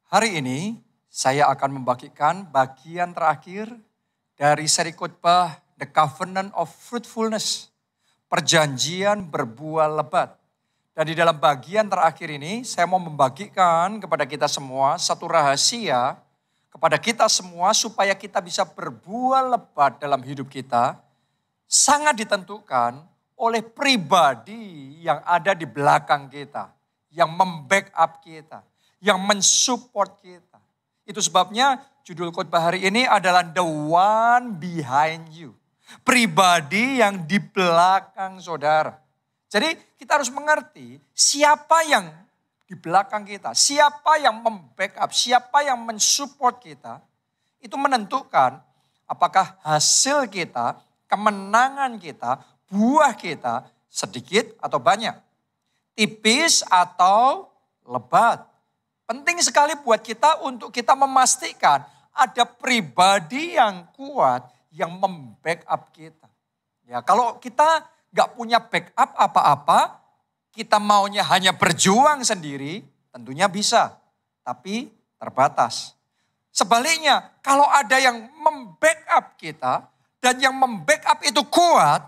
Hari ini saya akan membagikan bagian terakhir dari seri khotbah The Covenant of Fruitfulness, perjanjian berbuah lebat. Dan di dalam bagian terakhir ini saya mau membagikan kepada kita semua satu rahasia kepada kita semua supaya kita bisa berbuah lebat dalam hidup kita, sangat ditentukan oleh pribadi yang ada di belakang kita, yang membackup kita, yang mensupport kita. Itu sebabnya judul khotbah hari ini adalah The One Behind You. Pribadi yang di belakang saudara. Jadi kita harus mengerti siapa yang di belakang kita, siapa yang membackup, siapa yang mensupport kita. Itu menentukan apakah hasil kita, kemenangan kita, buah kita sedikit atau banyak. Tipis atau lebat. Penting sekali buat kita untuk kita memastikan ada pribadi yang kuat yang membackup kita. Ya, kalau kita gak punya backup apa-apa, kita maunya hanya berjuang sendiri, tentunya bisa, tapi terbatas. Sebaliknya, kalau ada yang membackup kita dan yang membackup itu kuat,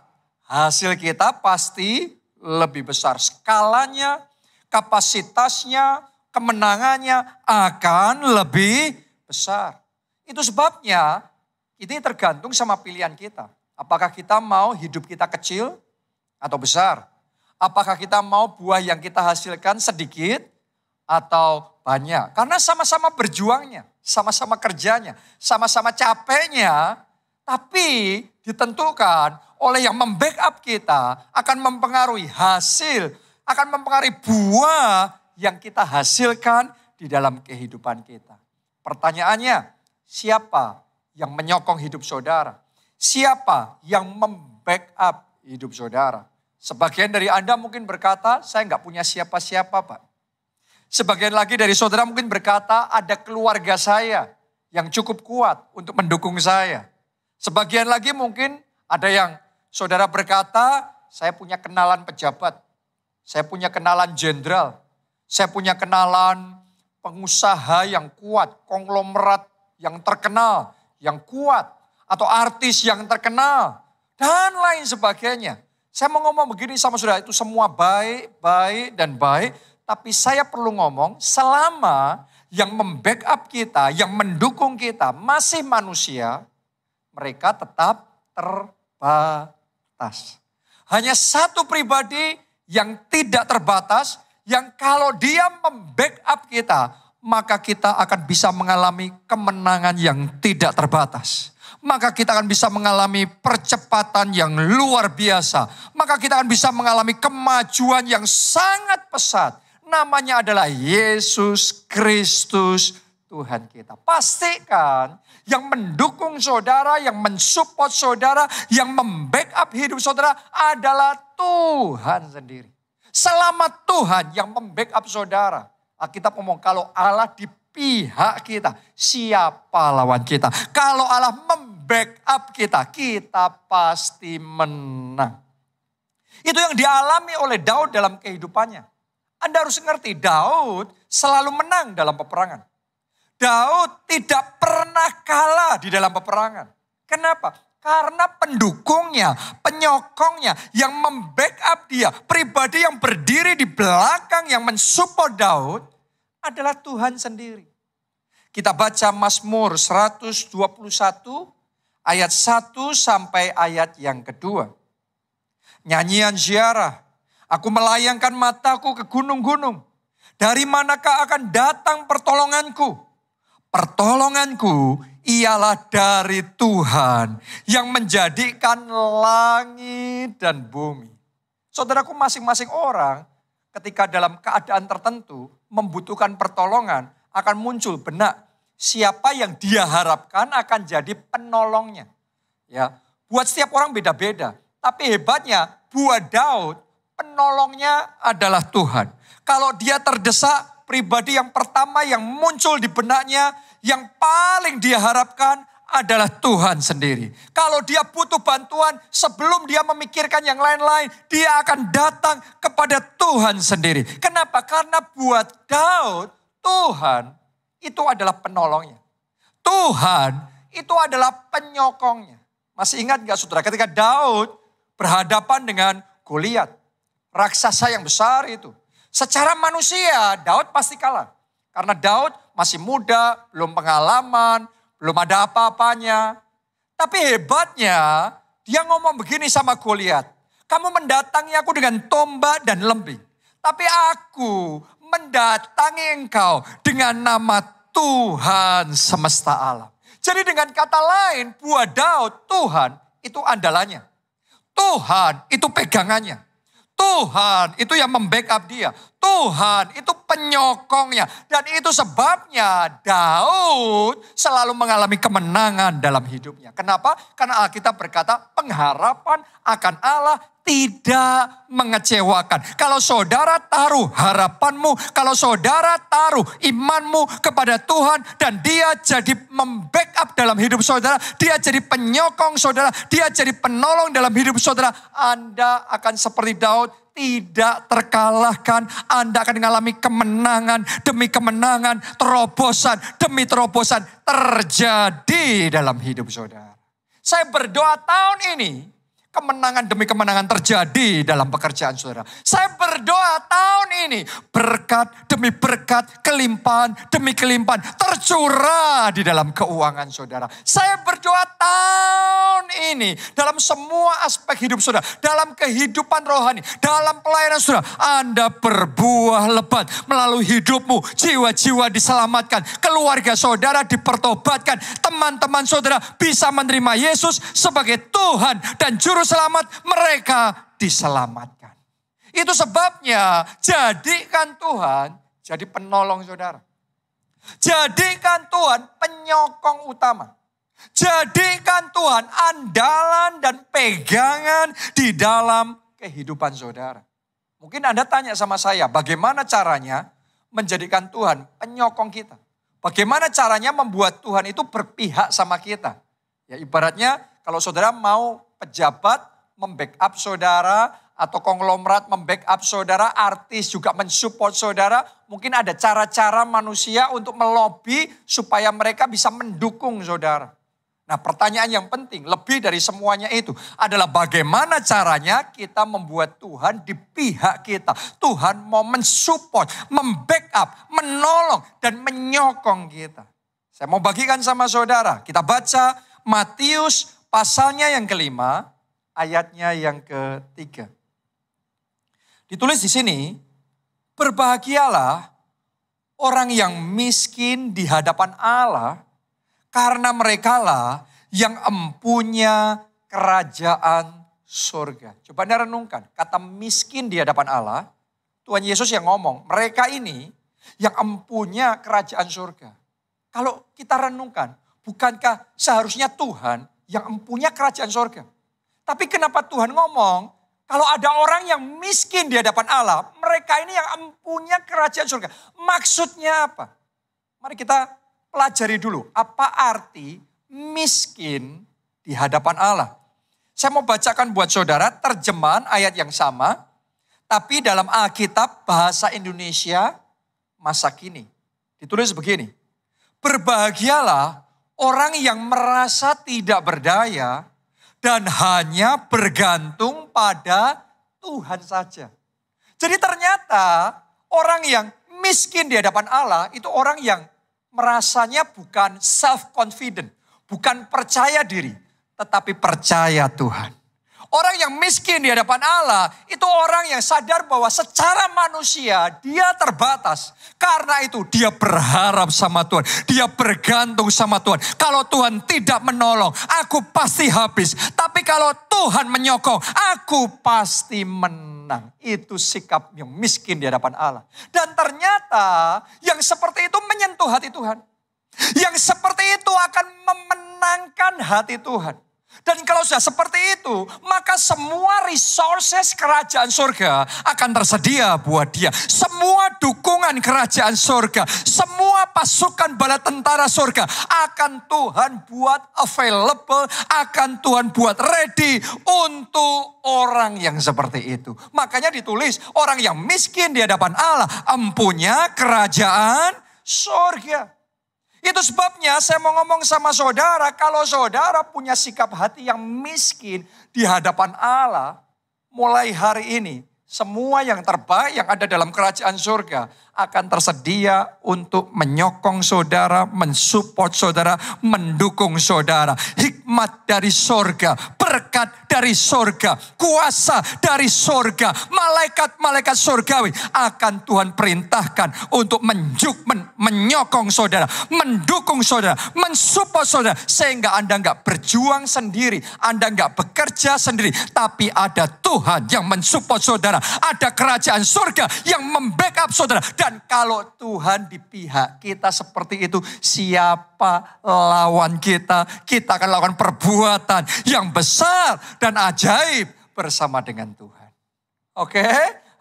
hasil kita pasti lebih besar. Skalanya, kapasitasnya, kemenangannya akan lebih besar. Itu sebabnya ini tergantung sama pilihan kita. Apakah kita mau hidup kita kecil atau besar? Apakah kita mau buah yang kita hasilkan sedikit atau banyak? Karena sama-sama berjuangnya, sama-sama kerjanya, sama-sama capeknya. Tapi ditentukan oleh yang membackup kita akan mempengaruhi hasil, akan mempengaruhi buah yang kita hasilkan di dalam kehidupan kita. Pertanyaannya, siapa yang menyokong hidup saudara? Siapa yang membackup hidup saudara? Sebagian dari Anda mungkin berkata, saya nggak punya siapa-siapa Pak. Sebagian lagi dari saudara mungkin berkata, ada keluarga saya yang cukup kuat untuk mendukung saya. Sebagian lagi mungkin ada yang saudara berkata, saya punya kenalan pejabat, saya punya kenalan jenderal, saya punya kenalan pengusaha yang kuat, konglomerat yang terkenal, yang kuat, atau artis yang terkenal, dan lain sebagainya. Saya mau ngomong begini sama saudara, itu semua baik, baik, dan baik, tapi saya perlu ngomong selama yang membackup kita, yang mendukung kita masih manusia, mereka tetap terbatas. Hanya satu pribadi yang tidak terbatas, yang kalau dia membackup kita, maka kita akan bisa mengalami kemenangan yang tidak terbatas. Maka kita akan bisa mengalami percepatan yang luar biasa. Maka kita akan bisa mengalami kemajuan yang sangat pesat. Namanya adalah Yesus Kristus Tuhan kita. Pastikan yang mendukung saudara, yang mensupport saudara, yang membackup hidup saudara adalah Tuhan sendiri. Selama Tuhan yang membackup saudara. Alkitab ngomong kalau Allah di pihak kita, siapa lawan kita? Kalau Allah membackup kita, kita pasti menang. Itu yang dialami oleh Daud dalam kehidupannya. Anda harus ngerti, Daud selalu menang dalam peperangan. Daud tidak pernah kalah di dalam peperangan. Kenapa? Karena pendukungnya, penyokongnya, yang membackup dia, pribadi yang berdiri di belakang yang mensupport Daud adalah Tuhan sendiri. Kita baca Mazmur 121 ayat 1 sampai ayat yang kedua. Nyanyian ziarah, aku melayangkan mataku ke gunung-gunung. Dari manakah akan datang pertolonganku? Pertolonganku ialah dari Tuhan yang menjadikan langit dan bumi. Saudaraku, masing-masing orang ketika dalam keadaan tertentu membutuhkan pertolongan akan muncul benak siapa yang dia harapkan akan jadi penolongnya. Ya, buat setiap orang beda-beda. Tapi hebatnya buat Daud penolongnya adalah Tuhan. Kalau dia terdesak, pribadi yang pertama yang muncul di benaknya, yang paling dia harapkan adalah Tuhan sendiri. Kalau dia butuh bantuan, sebelum dia memikirkan yang lain-lain, dia akan datang kepada Tuhan sendiri. Kenapa? Karena buat Daud, Tuhan itu adalah penolongnya. Tuhan itu adalah penyokongnya. Masih ingat gak saudara ketika Daud berhadapan dengan Goliat, raksasa yang besar itu. Secara manusia Daud pasti kalah. Karena Daud masih muda, belum pengalaman, belum ada apa-apanya. Tapi hebatnya dia ngomong begini sama Goliat. Kamu mendatangi aku dengan tombak dan lembing. Tapi aku mendatangi engkau dengan nama Tuhan semesta alam. Jadi dengan kata lain, buat Daud, Tuhan itu andalannya. Tuhan itu pegangannya. Tuhan itu yang membackup dia. Tuhan itu penyokongnya. Dan itu sebabnya Daud selalu mengalami kemenangan dalam hidupnya. Kenapa? Karena Alkitab berkata pengharapan akan Allah tidak mengecewakan. Kalau saudara taruh harapanmu, kalau saudara taruh imanmu kepada Tuhan dan dia jadi membackup dalam hidup saudara, dia jadi penyokong saudara, dia jadi penolong dalam hidup saudara, Anda akan seperti Daud, tidak terkalahkan. Anda akan mengalami kemenangan demi kemenangan, terobosan demi terobosan terjadi dalam hidup saudara. Saya berdoa tahun ini kemenangan demi kemenangan terjadi dalam pekerjaan saudara. Saya berdoa tahun ini berkat demi berkat, kelimpahan demi kelimpahan tercurah di dalam keuangan saudara. Saya berdoa tahun ini dalam semua aspek hidup saudara, dalam kehidupan rohani, dalam pelayanan saudara, Anda berbuah lebat melalui hidupmu. Jiwa-jiwa diselamatkan, keluarga saudara dipertobatkan, teman-teman saudara bisa menerima Yesus sebagai Tuhan dan Juru Selamat, mereka diselamatkan. Itu sebabnya jadikan Tuhan jadi penolong saudara. Jadikan Tuhan penyokong utama. Jadikan Tuhan andalan dan pegangan di dalam kehidupan saudara. Mungkin Anda tanya sama saya, bagaimana caranya menjadikan Tuhan penyokong kita? Bagaimana caranya membuat Tuhan itu berpihak sama kita? Ya ibaratnya kalau saudara mau pejabat membackup saudara atau konglomerat membackup saudara, artis juga mensupport saudara, mungkin ada cara-cara manusia untuk melobi supaya mereka bisa mendukung saudara. Nah, pertanyaan yang penting lebih dari semuanya itu adalah bagaimana caranya kita membuat Tuhan di pihak kita. Tuhan mau mensupport, membackup, menolong dan menyokong kita. Saya mau bagikan sama saudara. Kita baca Matius pasalnya yang kelima, ayatnya yang ketiga. Ditulis di sini, berbahagialah orang yang miskin di hadapan Allah, karena merekalah yang empunya kerajaan surga. Coba Anda renungkan, kata miskin di hadapan Allah, Tuhan Yesus yang ngomong, mereka ini yang empunya kerajaan surga. Kalau kita renungkan, bukankah seharusnya Tuhan yang empunya kerajaan surga? Tapi kenapa Tuhan ngomong, kalau ada orang yang miskin di hadapan Allah, mereka ini yang empunya kerajaan surga. Maksudnya apa? Mari kita pelajari dulu, apa arti miskin di hadapan Allah. Saya mau bacakan buat saudara terjemahan ayat yang sama, tapi dalam Alkitab bahasa Indonesia masa kini. Ditulis begini, berbahagialah orang yang merasa tidak berdaya dan hanya bergantung pada Tuhan saja. Jadi ternyata orang yang miskin di hadapan Allah itu orang yang merasanya bukan self-confident, bukan percaya diri, tetapi percaya Tuhan. Orang yang miskin di hadapan Allah itu orang yang sadar bahwa secara manusia dia terbatas. Karena itu dia berharap sama Tuhan. Dia bergantung sama Tuhan. Kalau Tuhan tidak menolong, aku pasti habis. Tapi kalau Tuhan menyokong, aku pasti menang. Itu sikap yang miskin di hadapan Allah. Dan ternyata yang seperti itu menyentuh hati Tuhan. Yang seperti itu akan memenangkan hati Tuhan. Dan kalau sudah seperti itu, maka semua resources kerajaan surga akan tersedia buat dia. Semua dukungan kerajaan surga, semua pasukan bala tentara surga akan Tuhan buat available, akan Tuhan buat ready untuk orang yang seperti itu. Makanya ditulis, orang yang miskin di hadapan Allah empunya kerajaan surga. Itu sebabnya saya mau ngomong sama saudara, kalau saudara punya sikap hati yang miskin di hadapan Allah, mulai hari ini, semua yang terbaik yang ada dalam kerajaan surga akan tersedia untuk menyokong saudara, mensupport saudara, mendukung saudara. Hikmat dari sorga, berkat dari sorga, kuasa dari sorga, malaikat-malaikat sorgawi akan Tuhan perintahkan untuk menyokong saudara, mendukung saudara, mensupport saudara. Sehingga Anda nggak berjuang sendiri, Anda nggak bekerja sendiri, tapi ada Tuhan yang mensupport saudara. Ada kerajaan surga yang membackup saudara. Dan kalau Tuhan di pihak kita seperti itu, siapa lawan kita? Kita akan lakukan perbuatan yang besar dan ajaib bersama dengan Tuhan. Oke,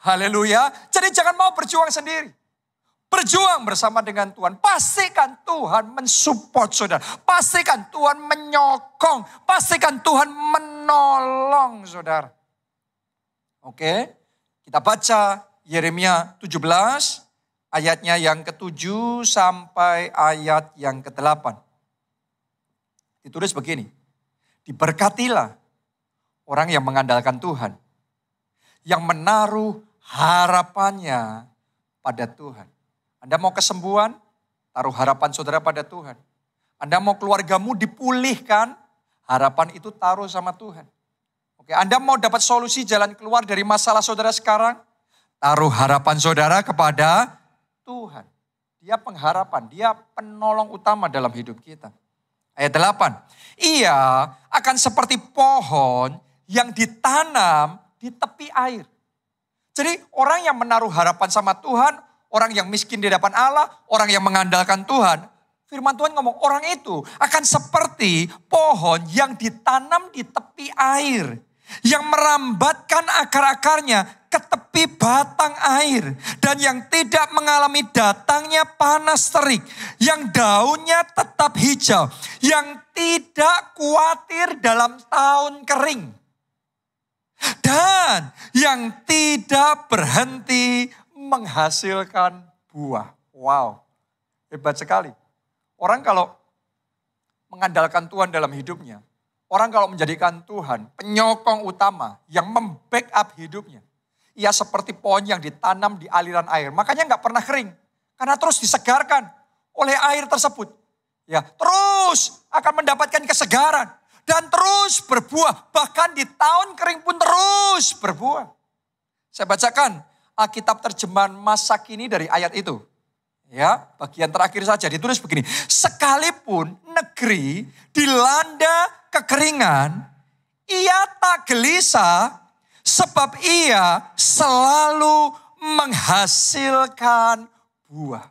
haleluya. Jadi jangan mau berjuang sendiri. Berjuang bersama dengan Tuhan. Pastikan Tuhan mensupport saudara. Pastikan Tuhan menyokong. Pastikan Tuhan menolong saudara. Oke, kita baca Yeremia 17 ayatnya yang ke-7 sampai ayat yang ke-8. Ditulis begini. Diberkatilah orang yang mengandalkan Tuhan. Yang menaruh harapannya pada Tuhan. Anda mau kesembuhan? Taruh harapan saudara pada Tuhan. Anda mau keluargamu dipulihkan? Harapan itu taruh sama Tuhan. Oke, Anda mau dapat solusi jalan keluar dari masalah saudara sekarang? Taruh harapan saudara kepada Tuhan. Dia pengharapan, dia penolong utama dalam hidup kita. Ayat 8. Ia akan seperti pohon yang ditanam di tepi air. Jadi orang yang menaruh harapan sama Tuhan, orang yang miskin di hadapan Allah, orang yang mengandalkan Tuhan. Firman Tuhan ngomong orang itu akan seperti pohon yang ditanam di tepi air. Yang merambatkan akar-akarnya ke tepi batang air. Dan yang tidak mengalami datangnya panas terik. Yang daunnya tetap hijau. Yang tidak khawatir dalam tahun kering. Dan yang tidak berhenti menghasilkan buah. Wow, hebat sekali. Orang kalau mengandalkan Tuhan dalam hidupnya. Orang kalau menjadikan Tuhan penyokong utama yang membackup hidupnya. Ia seperti pohon yang ditanam di aliran air. Makanya nggak pernah kering. Karena terus disegarkan oleh air tersebut. Ya, terus akan mendapatkan kesegaran. Dan terus berbuah. Bahkan di tahun kering pun terus berbuah. Saya bacakan Alkitab terjemahan masa kini dari ayat itu. Ya, bagian terakhir saja ditulis begini. Sekalipun negeri dilanda kekeringan, ia tak gelisah sebab ia selalu menghasilkan buah.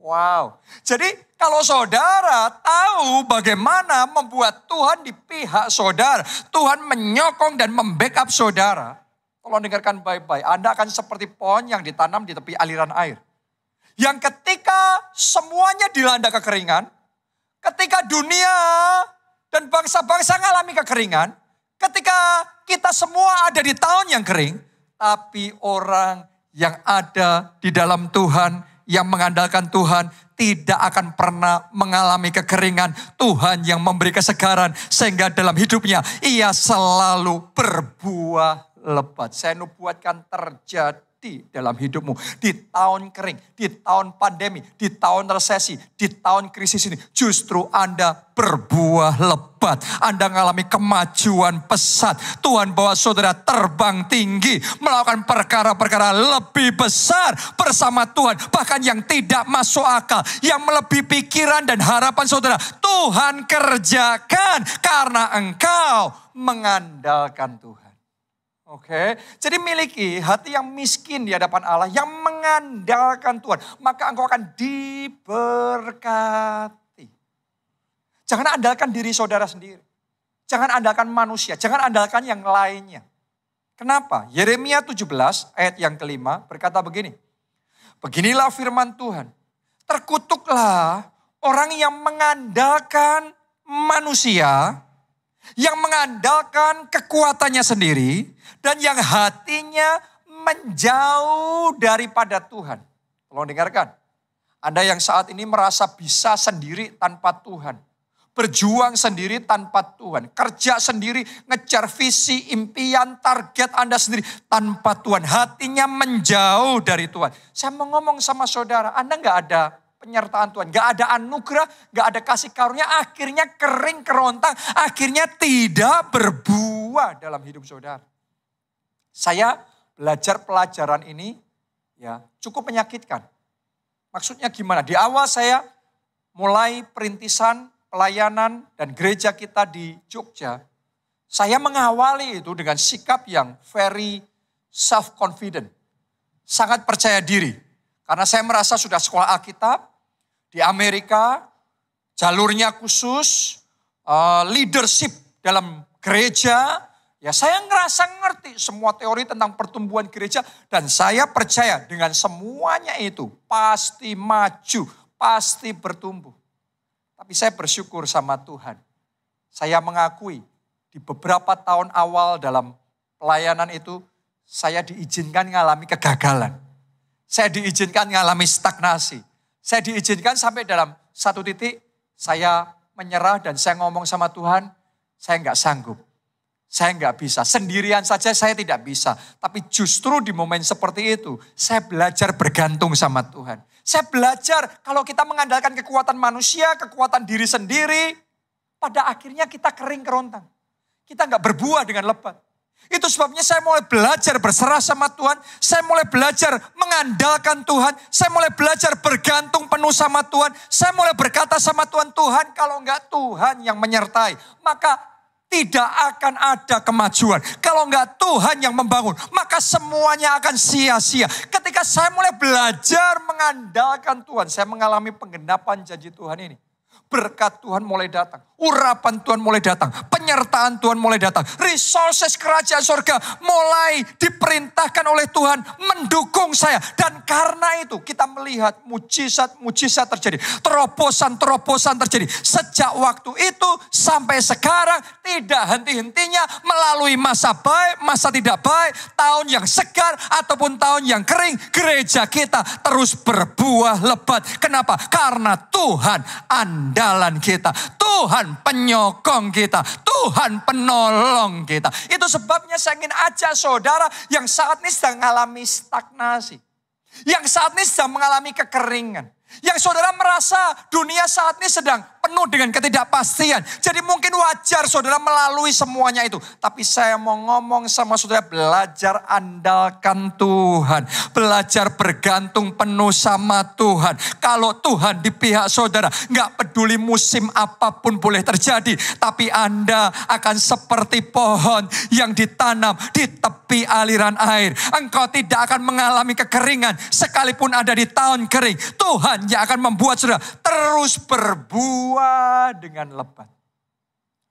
Wow. Jadi kalau saudara tahu bagaimana membuat Tuhan di pihak saudara, Tuhan menyokong dan membackup saudara. Tolong dengarkan baik-baik. Anda akan seperti pohon yang ditanam di tepi aliran air. Yang ketika semuanya dilanda kekeringan, ketika dunia dan bangsa-bangsa mengalami kekeringan, ketika kita semua ada di tahun yang kering, tapi orang yang ada di dalam Tuhan, yang mengandalkan Tuhan, tidak akan pernah mengalami kekeringan. Tuhan yang memberi kesegaran, sehingga dalam hidupnya ia selalu berbuah lebat. Saya nubuatkan terjadi dalam hidupmu. Di tahun kering, di tahun pandemi, di tahun resesi, di tahun krisis ini. Justru Anda berbuah lebat. Anda mengalami kemajuan pesat. Tuhan bawa saudara terbang tinggi. Melakukan perkara-perkara lebih besar bersama Tuhan. Bahkan yang tidak masuk akal. Yang melebihi pikiran dan harapan saudara. Tuhan kerjakan karena engkau mengandalkan Tuhan. Oke, jadi miliki hati yang miskin di hadapan Allah, yang mengandalkan Tuhan, maka engkau akan diberkati. Jangan andalkan diri saudara sendiri. Jangan andalkan manusia, jangan andalkan yang lainnya. Kenapa? Yeremia 17 ayat yang kelima berkata begini. Beginilah firman Tuhan. Terkutuklah orang yang mengandalkan manusia, yang mengandalkan kekuatannya sendiri, dan yang hatinya menjauh daripada Tuhan. Tolong dengarkan. Anda yang saat ini merasa bisa sendiri tanpa Tuhan. Berjuang sendiri tanpa Tuhan. Kerja sendiri, ngejar visi, impian, target Anda sendiri tanpa Tuhan. Hatinya menjauh dari Tuhan. Saya mau ngomong sama saudara, Anda nggak ada penyertaan Tuhan. Nggak ada anugerah, nggak ada kasih karunia. Akhirnya kering kerontang, akhirnya tidak berbuah dalam hidup saudara. Saya belajar pelajaran ini ya cukup menyakitkan. Maksudnya gimana? Di awal saya mulai perintisan, pelayanan dan gereja kita di Jogja. Saya mengawali itu dengan sikap yang very self-confident. Sangat percaya diri. Karena saya merasa sudah sekolah Alkitab di Amerika, jalurnya khusus, leadership dalam gereja. Ya saya ngerasa ngerti semua teori tentang pertumbuhan gereja. Dan saya percaya dengan semuanya itu pasti maju, pasti bertumbuh. Tapi saya bersyukur sama Tuhan. Saya mengakui di beberapa tahun awal dalam pelayanan itu, saya diizinkan mengalami kegagalan. Saya diizinkan mengalami stagnasi. Saya diizinkan sampai dalam satu titik, saya menyerah dan saya ngomong sama Tuhan, saya nggak sanggup. Saya nggak bisa, sendirian saja saya tidak bisa. Tapi justru di momen seperti itu, saya belajar bergantung sama Tuhan. Saya belajar kalau kita mengandalkan kekuatan manusia, kekuatan diri sendiri, pada akhirnya kita kering kerontang. Kita nggak berbuah dengan lebat. Itu sebabnya saya mulai belajar berserah sama Tuhan. Saya mulai belajar mengandalkan Tuhan. Saya mulai belajar bergantung penuh sama Tuhan. Saya mulai berkata sama Tuhan, Tuhan kalau nggak Tuhan yang menyertai, maka tidak akan ada kemajuan. Kalau enggak Tuhan yang membangun, maka semuanya akan sia-sia. Ketika saya mulai belajar mengandalkan Tuhan, saya mengalami penggenapan janji Tuhan ini. Berkat Tuhan mulai datang. Urapan Tuhan mulai datang. Penyertaan Tuhan mulai datang. Resources kerajaan surga mulai diperintahkan oleh Tuhan mendukung saya. Dan karena itu kita melihat mujizat-mujizat terjadi. Terobosan-terobosan terjadi. Sejak waktu itu sampai sekarang tidak henti-hentinya melalui masa baik, masa tidak baik, tahun yang segar ataupun tahun yang kering. Gereja kita terus berbuah lebat. Kenapa? Karena Tuhan andalan kita. Tuhan penyokong kita. Tuhan penolong kita. Itu sebabnya saya ingin ajak saudara yang saat ini sedang mengalami stagnasi. Yang saat ini sedang mengalami kekeringan. Yang saudara merasa dunia saat ini sedang penuh dengan ketidakpastian. Jadi mungkin wajar saudara melalui semuanya itu. Tapi saya mau ngomong sama saudara, belajar andalkan Tuhan. Belajar bergantung penuh sama Tuhan. Kalau Tuhan di pihak saudara, gak peduli musim apapun boleh terjadi. Tapi Anda akan seperti pohon yang ditanam di tepi aliran air. Engkau tidak akan mengalami kekeringan sekalipun ada di tahun kering. Tuhan yang akan membuat saudara terus berbuah dengan lebat.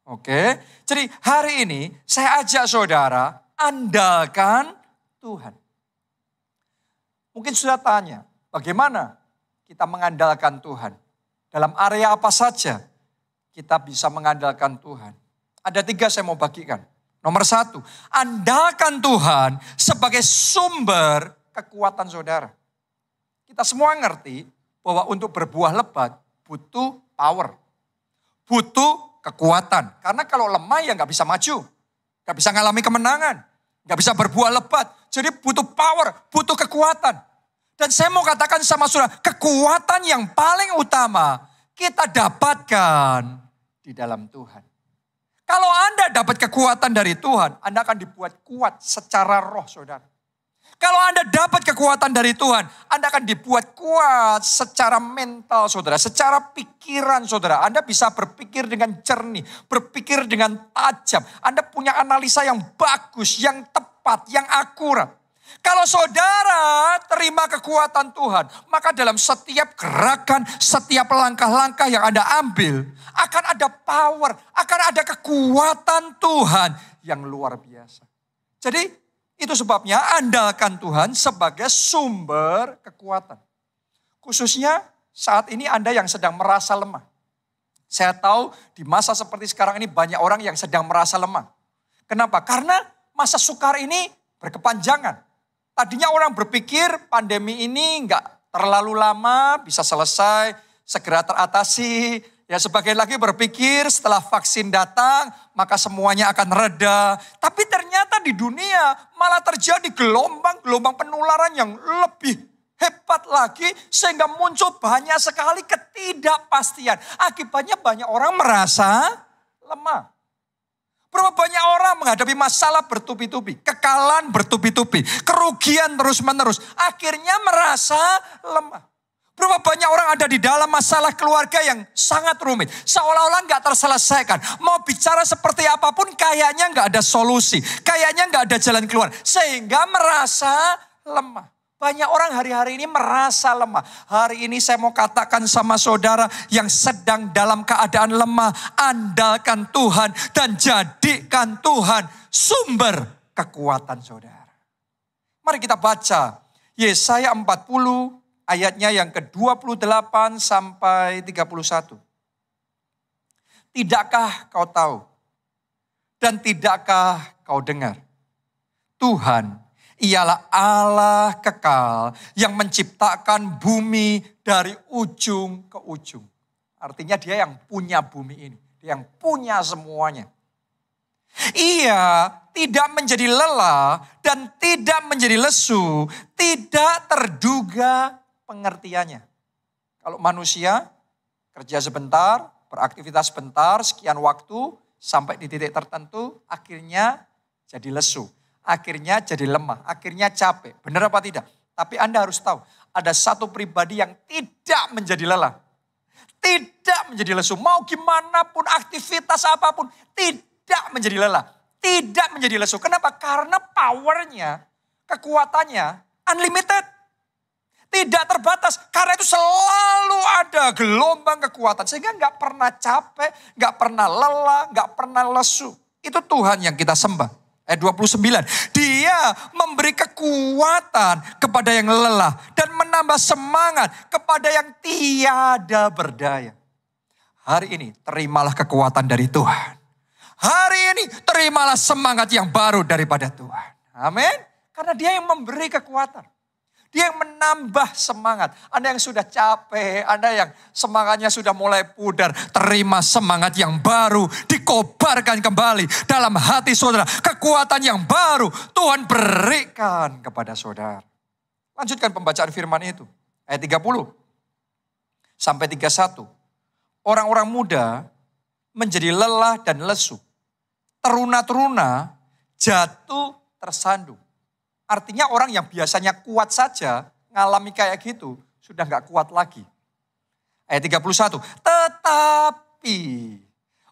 Oke, jadi hari ini saya ajak saudara andalkan Tuhan. Mungkin sudah tanya, bagaimana kita mengandalkan Tuhan? Dalam area apa saja kita bisa mengandalkan Tuhan? Ada 3 saya mau bagikan. Nomor 1, andalkan Tuhan sebagai sumber kekuatan saudara. Kita semua ngerti bahwa untuk berbuah lebat butuh power. Butuh kekuatan. Karena kalau lemah ya gak bisa maju. Gak bisa ngalami kemenangan. Gak bisa berbuah lebat. Jadi butuh power, butuh kekuatan. Dan saya mau katakan sama saudara, kekuatan yang paling utama kita dapatkan di dalam Tuhan. Kalau Anda dapat kekuatan dari Tuhan, Anda akan dibuat kuat secara roh saudara. Kalau Anda dapat kekuatan dari Tuhan, Anda akan dibuat kuat secara mental saudara, secara pikiran saudara. Anda bisa berpikir dengan jernih, berpikir dengan tajam. Anda punya analisa yang bagus, yang tepat, yang akurat. Kalau saudara terima kekuatan Tuhan, maka dalam setiap gerakan, setiap langkah-langkah yang Anda ambil, akan ada power, akan ada kekuatan Tuhan yang luar biasa. Jadi, itu sebabnya andalkan Tuhan sebagai sumber kekuatan. Khususnya saat ini Anda yang sedang merasa lemah. Saya tahu di masa seperti sekarang ini banyak orang yang sedang merasa lemah. Kenapa? Karena masa sukar ini berkepanjangan. Tadinya orang berpikir pandemi ini terlalu lama bisa selesai, segera teratasi. Ya sebagian lagi berpikir setelah vaksin datang maka semuanya akan reda. Tapi ternyata di dunia malah terjadi gelombang penularan yang lebih hebat lagi. Sehingga muncul banyak sekali ketidakpastian. Akibatnya banyak orang merasa lemah. Berapa banyak orang menghadapi masalah bertubi-tubi. Kekalahan bertubi-tubi. Kerugian terus-menerus. Akhirnya merasa lemah. Berapa banyak orang ada di dalam masalah keluarga yang sangat rumit. Seolah-olah nggak terselesaikan. Mau bicara seperti apapun kayaknya nggak ada solusi. Kayaknya nggak ada jalan keluar. Sehingga merasa lemah. Banyak orang hari-hari ini merasa lemah. Hari ini saya mau katakan sama saudara yang sedang dalam keadaan lemah. Andalkan Tuhan dan jadikan Tuhan sumber kekuatan saudara. Mari kita baca Yesaya 40 ayatnya yang ke-28 sampai 31. Tidakkah kau tahu dan tidakkah kau dengar? Tuhan ialah Allah kekal yang menciptakan bumi dari ujung ke ujung. Artinya dia yang punya bumi ini. Dia yang punya semuanya. Ia tidak menjadi lelah dan tidak menjadi lesu. Tidak terduga pengertiannya. Kalau manusia kerja sebentar, beraktivitas sebentar, sekian waktu, sampai di titik tertentu, akhirnya jadi lesu. Akhirnya jadi lemah, akhirnya capek. Benar apa tidak? Tapi Anda harus tahu, ada satu pribadi yang tidak menjadi lelah. Tidak menjadi lesu. Mau gimana pun, aktivitas apapun, tidak menjadi lelah. Tidak menjadi lesu. Kenapa? Karena powernya, kekuatannya unlimited. Tidak terbatas. Karena itu selalu ada gelombang kekuatan. Sehingga nggak pernah capek, nggak pernah lelah, nggak pernah lesu. Itu Tuhan yang kita sembah. Ayat 29. Dia memberi kekuatan kepada yang lelah. Dan menambah semangat kepada yang tiada berdaya. Hari ini terimalah kekuatan dari Tuhan. Hari ini terimalah semangat yang baru daripada Tuhan. Amin. Karena dia yang memberi kekuatan. Dia yang menambah semangat. Anda yang sudah capek, Anda yang semangatnya sudah mulai pudar. Terima semangat yang baru, dikobarkan kembali dalam hati saudara. Kekuatan yang baru Tuhan berikan kepada saudara. Lanjutkan pembacaan firman itu. Ayat 30 sampai 31. Orang-orang muda menjadi lelah dan lesu. Teruna-teruna jatuh tersandung. Artinya orang yang biasanya kuat saja, ngalami kayak gitu, sudah gak kuat lagi. Ayat 31, tetapi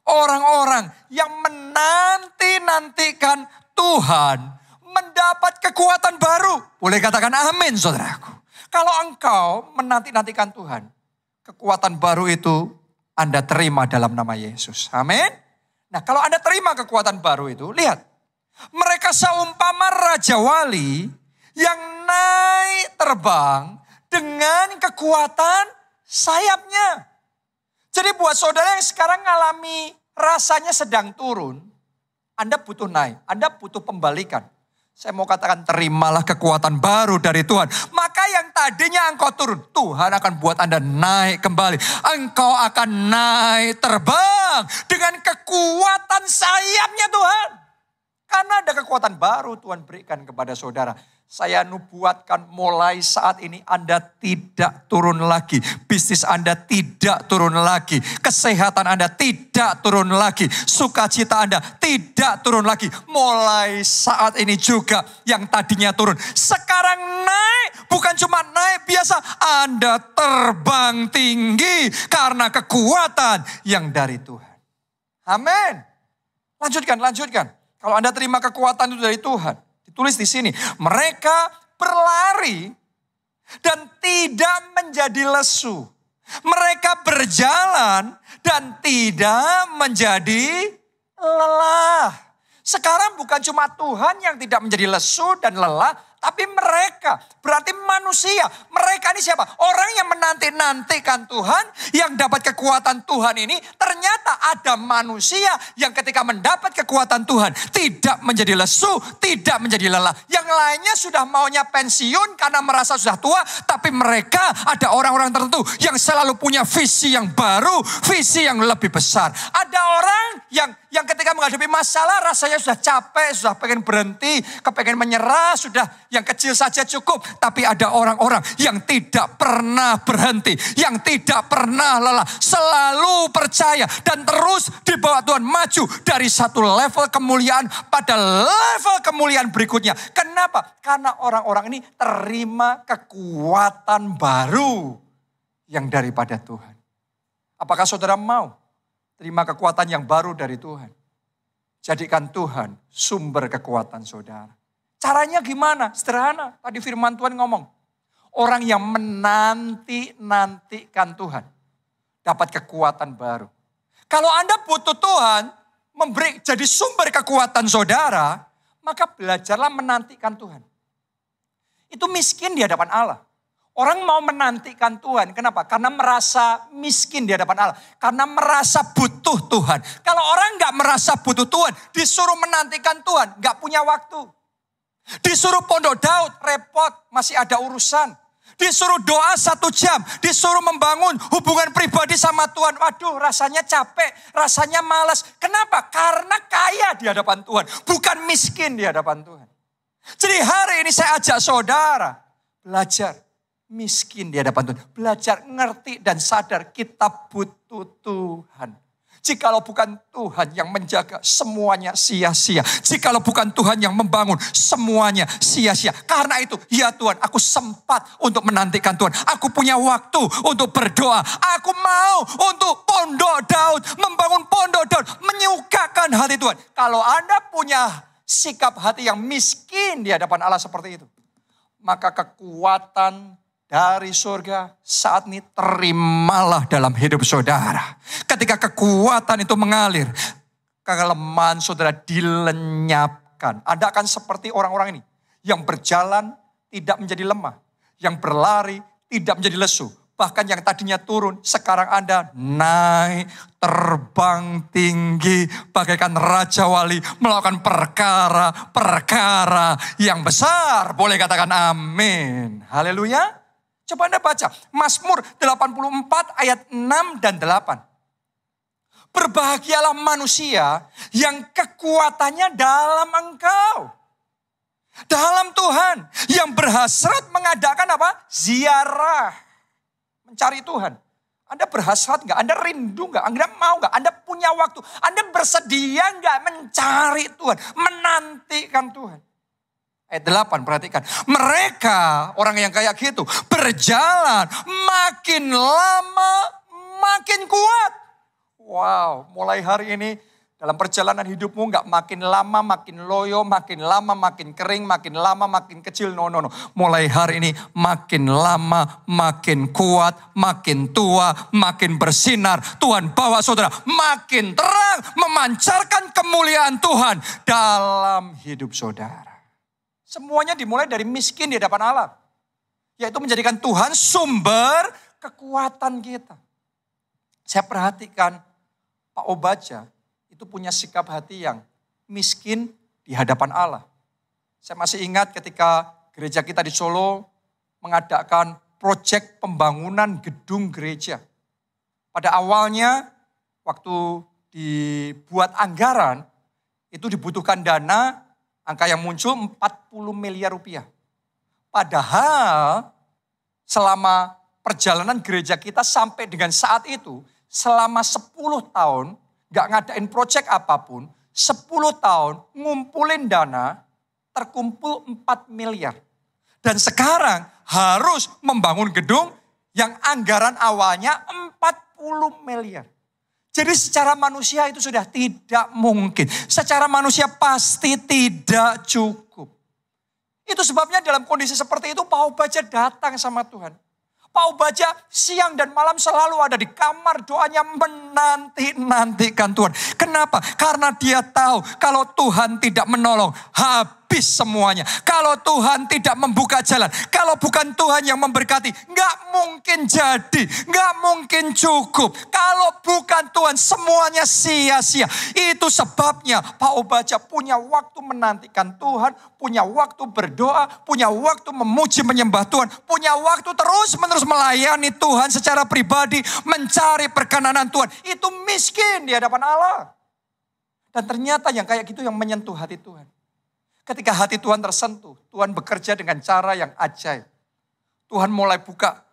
orang-orang yang menanti-nantikan Tuhan mendapat kekuatan baru. Boleh katakan amin saudaraku. Kalau engkau menanti-nantikan Tuhan, kekuatan baru itu Anda terima dalam nama Yesus. Amin. Nah kalau Anda terima kekuatan baru itu, lihat. Mereka seumpama Raja Wali yang naik terbang dengan kekuatan sayapnya. Jadi buat saudara yang sekarang ngalami rasanya sedang turun, Anda butuh naik, Anda butuh pembalikan. Saya mau katakan terimalah kekuatan baru dari Tuhan. Maka yang tadinya engkau turun, Tuhan akan buat Anda naik kembali. Engkau akan naik terbang dengan kekuatan sayapnya Tuhan. Karena ada kekuatan baru Tuhan berikan kepada saudara. Saya nubuatkan mulai saat ini Anda tidak turun lagi. Bisnis Anda tidak turun lagi. Kesehatan Anda tidak turun lagi. Sukacita Anda tidak turun lagi. Mulai saat ini juga yang tadinya turun. Sekarang naik, bukan cuma naik biasa. Anda terbang tinggi karena kekuatan yang dari Tuhan. Amin. Lanjutkan. Kalau Anda terima kekuatan itu dari Tuhan, ditulis di sini, mereka berlari dan tidak menjadi lesu. Mereka berjalan dan tidak menjadi lelah. Sekarang bukan cuma Tuhan yang tidak menjadi lesu dan lelah, tapi mereka, berarti manusia. Mereka ini siapa? Orang yang menanti-nantikan Tuhan, yang dapat kekuatan Tuhan ini, ternyata ada manusia yang ketika mendapat kekuatan Tuhan tidak menjadi lesu, tidak menjadi lelah. Yang lainnya sudah maunya pensiun karena merasa sudah tua, tapi mereka ada orang-orang tertentu yang selalu punya visi yang baru, visi yang lebih besar. Ada orang yang ketika menghadapi masalah rasanya sudah capek, sudah pengen berhenti, kepengen menyerah, sudah yang kecil saja cukup. Tapi ada orang-orang yang tidak pernah berhenti, yang tidak pernah lelah, selalu percaya dan terus dibawa Tuhan maju dari satu level kemuliaan pada level kemuliaan berikutnya. Kenapa? Karena orang-orang ini terima kekuatan baru yang daripada Tuhan. Apakah saudara mau terima kekuatan yang baru dari Tuhan? Jadikan Tuhan sumber kekuatan saudara. Caranya gimana? Sederhana. Tadi firman Tuhan ngomong. Orang yang menanti-nantikan Tuhan dapat kekuatan baru. Kalau Anda butuh Tuhan memberi jadi sumber kekuatan saudara, maka belajarlah menantikan Tuhan. Itu miskin di hadapan Allah. Orang mau menantikan Tuhan. Kenapa? Karena merasa miskin di hadapan Allah. Karena merasa butuh Tuhan. Kalau orang nggak merasa butuh Tuhan, disuruh menantikan Tuhan, nggak punya waktu. Disuruh pondok Daud, repot, masih ada urusan. Disuruh doa 1 jam, disuruh membangun hubungan pribadi sama Tuhan. Waduh, rasanya capek, rasanya malas. Kenapa? Karena kaya di hadapan Tuhan, bukan miskin di hadapan Tuhan. Jadi hari ini saya ajak saudara belajar miskin di hadapan Tuhan. Belajar ngerti dan sadar kita butuh Tuhan. Jikalau bukan Tuhan yang menjaga, semuanya sia-sia. Jikalau bukan Tuhan yang membangun, semuanya sia-sia. Karena itu, ya Tuhan, aku sempat untuk menantikan Tuhan. Aku punya waktu untuk berdoa. Aku mau untuk pondok Daud, membangun pondok Daud, menyukakan hati Tuhan. Kalau Anda punya sikap hati yang miskin di hadapan Allah seperti itu, maka kekuatan dari surga saat ini terimalah dalam hidup saudara. Ketika kekuatan itu mengalir, kelemahan saudara dilenyapkan. Anda akan seperti orang-orang ini yang berjalan tidak menjadi lemah, yang berlari tidak menjadi lesu. Bahkan yang tadinya turun, sekarang Anda naik, terbang tinggi, bagaikan Raja Wali, melakukan perkara-perkara yang besar. Boleh katakan amin. Haleluya. Coba Anda baca Mazmur 84 ayat 6 dan 8. Berbahagialah manusia yang kekuatannya dalam Engkau. Dalam Tuhan. Yang berhasrat mengadakan apa? Ziarah. Mencari Tuhan. Anda berhasrat enggak? Anda rindu enggak? Anda mau enggak? Anda punya waktu? Anda bersedia enggak mencari Tuhan? Menantikan Tuhan? Ayat 8, perhatikan. Mereka, orang yang kayak gitu, berjalan makin lama makin kuat. Wow, mulai hari ini dalam perjalanan hidupmu gak makin lama makin loyo, makin lama makin kering, makin lama makin kecil. No. Mulai hari ini makin lama makin kuat, makin tua, makin bersinar. Tuhan bawa saudara makin terang, memancarkan kemuliaan Tuhan dalam hidup saudara. Semuanya dimulai dari miskin di hadapan Allah. Yaitu menjadikan Tuhan sumber kekuatan kita. Saya perhatikan Pak Obaja itu punya sikap hati yang miskin di hadapan Allah. Saya masih ingat ketika gereja kita di Solo mengadakan proyek pembangunan gedung gereja. Pada awalnya waktu dibuat anggaran itu dibutuhkan dana. Angka yang muncul 40 miliar rupiah. Padahal selama perjalanan gereja kita sampai dengan saat itu, selama 10 tahun gak ngadain proyek apapun, 10 tahun ngumpulin dana terkumpul 4 miliar. Dan sekarang harus membangun gedung yang anggaran awalnya 40 miliar. Jadi secara manusia itu sudah tidak mungkin. Secara manusia pasti tidak cukup. Itu sebabnya dalam kondisi seperti itu Pak Obaja datang sama Tuhan. Pak Obaja siang dan malam selalu ada di kamar doanya menanti-nantikan Tuhan. Kenapa? Karena dia tahu kalau Tuhan tidak menolong, habis habis semuanya. Kalau Tuhan tidak membuka jalan, kalau bukan Tuhan yang memberkati, nggak mungkin jadi, nggak mungkin cukup. Kalau bukan Tuhan, semuanya sia-sia. Itu sebabnya Pak Obaja punya waktu menantikan Tuhan, punya waktu berdoa, punya waktu memuji menyembah Tuhan, punya waktu terus-menerus melayani Tuhan secara pribadi, mencari perkenanan Tuhan. Itu miskin di hadapan Allah. Dan ternyata yang kayak gitu yang menyentuh hati Tuhan. Ketika hati Tuhan tersentuh, Tuhan bekerja dengan cara yang ajaib. Tuhan mulai buka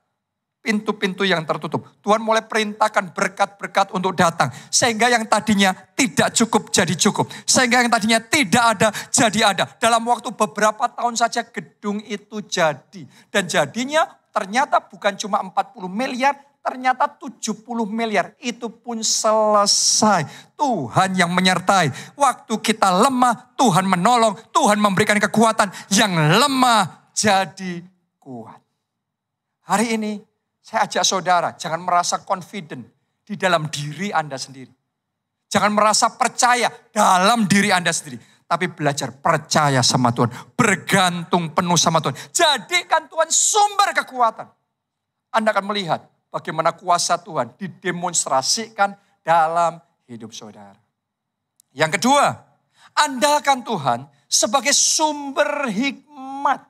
pintu-pintu yang tertutup. Tuhan mulai perintahkan berkat-berkat untuk datang. Sehingga yang tadinya tidak cukup jadi cukup. Sehingga yang tadinya tidak ada jadi ada. Dalam waktu beberapa tahun saja gedung itu jadi. Dan jadinya ternyata bukan cuma 40 miliar, ternyata 70 miliar. Itu pun selesai. Tuhan yang menyertai. Waktu kita lemah, Tuhan menolong. Tuhan memberikan kekuatan. Yang lemah jadi kuat. Hari ini saya ajak saudara, jangan merasa confident di dalam diri Anda sendiri. Jangan merasa percaya dalam diri Anda sendiri. Tapi belajar percaya sama Tuhan. Bergantung penuh sama Tuhan. Jadikan Tuhan sumber kekuatan. Anda akan melihat bagaimana kuasa Tuhan didemonstrasikan dalam hidup saudara. Yang kedua, andalkan Tuhan sebagai sumber hikmat.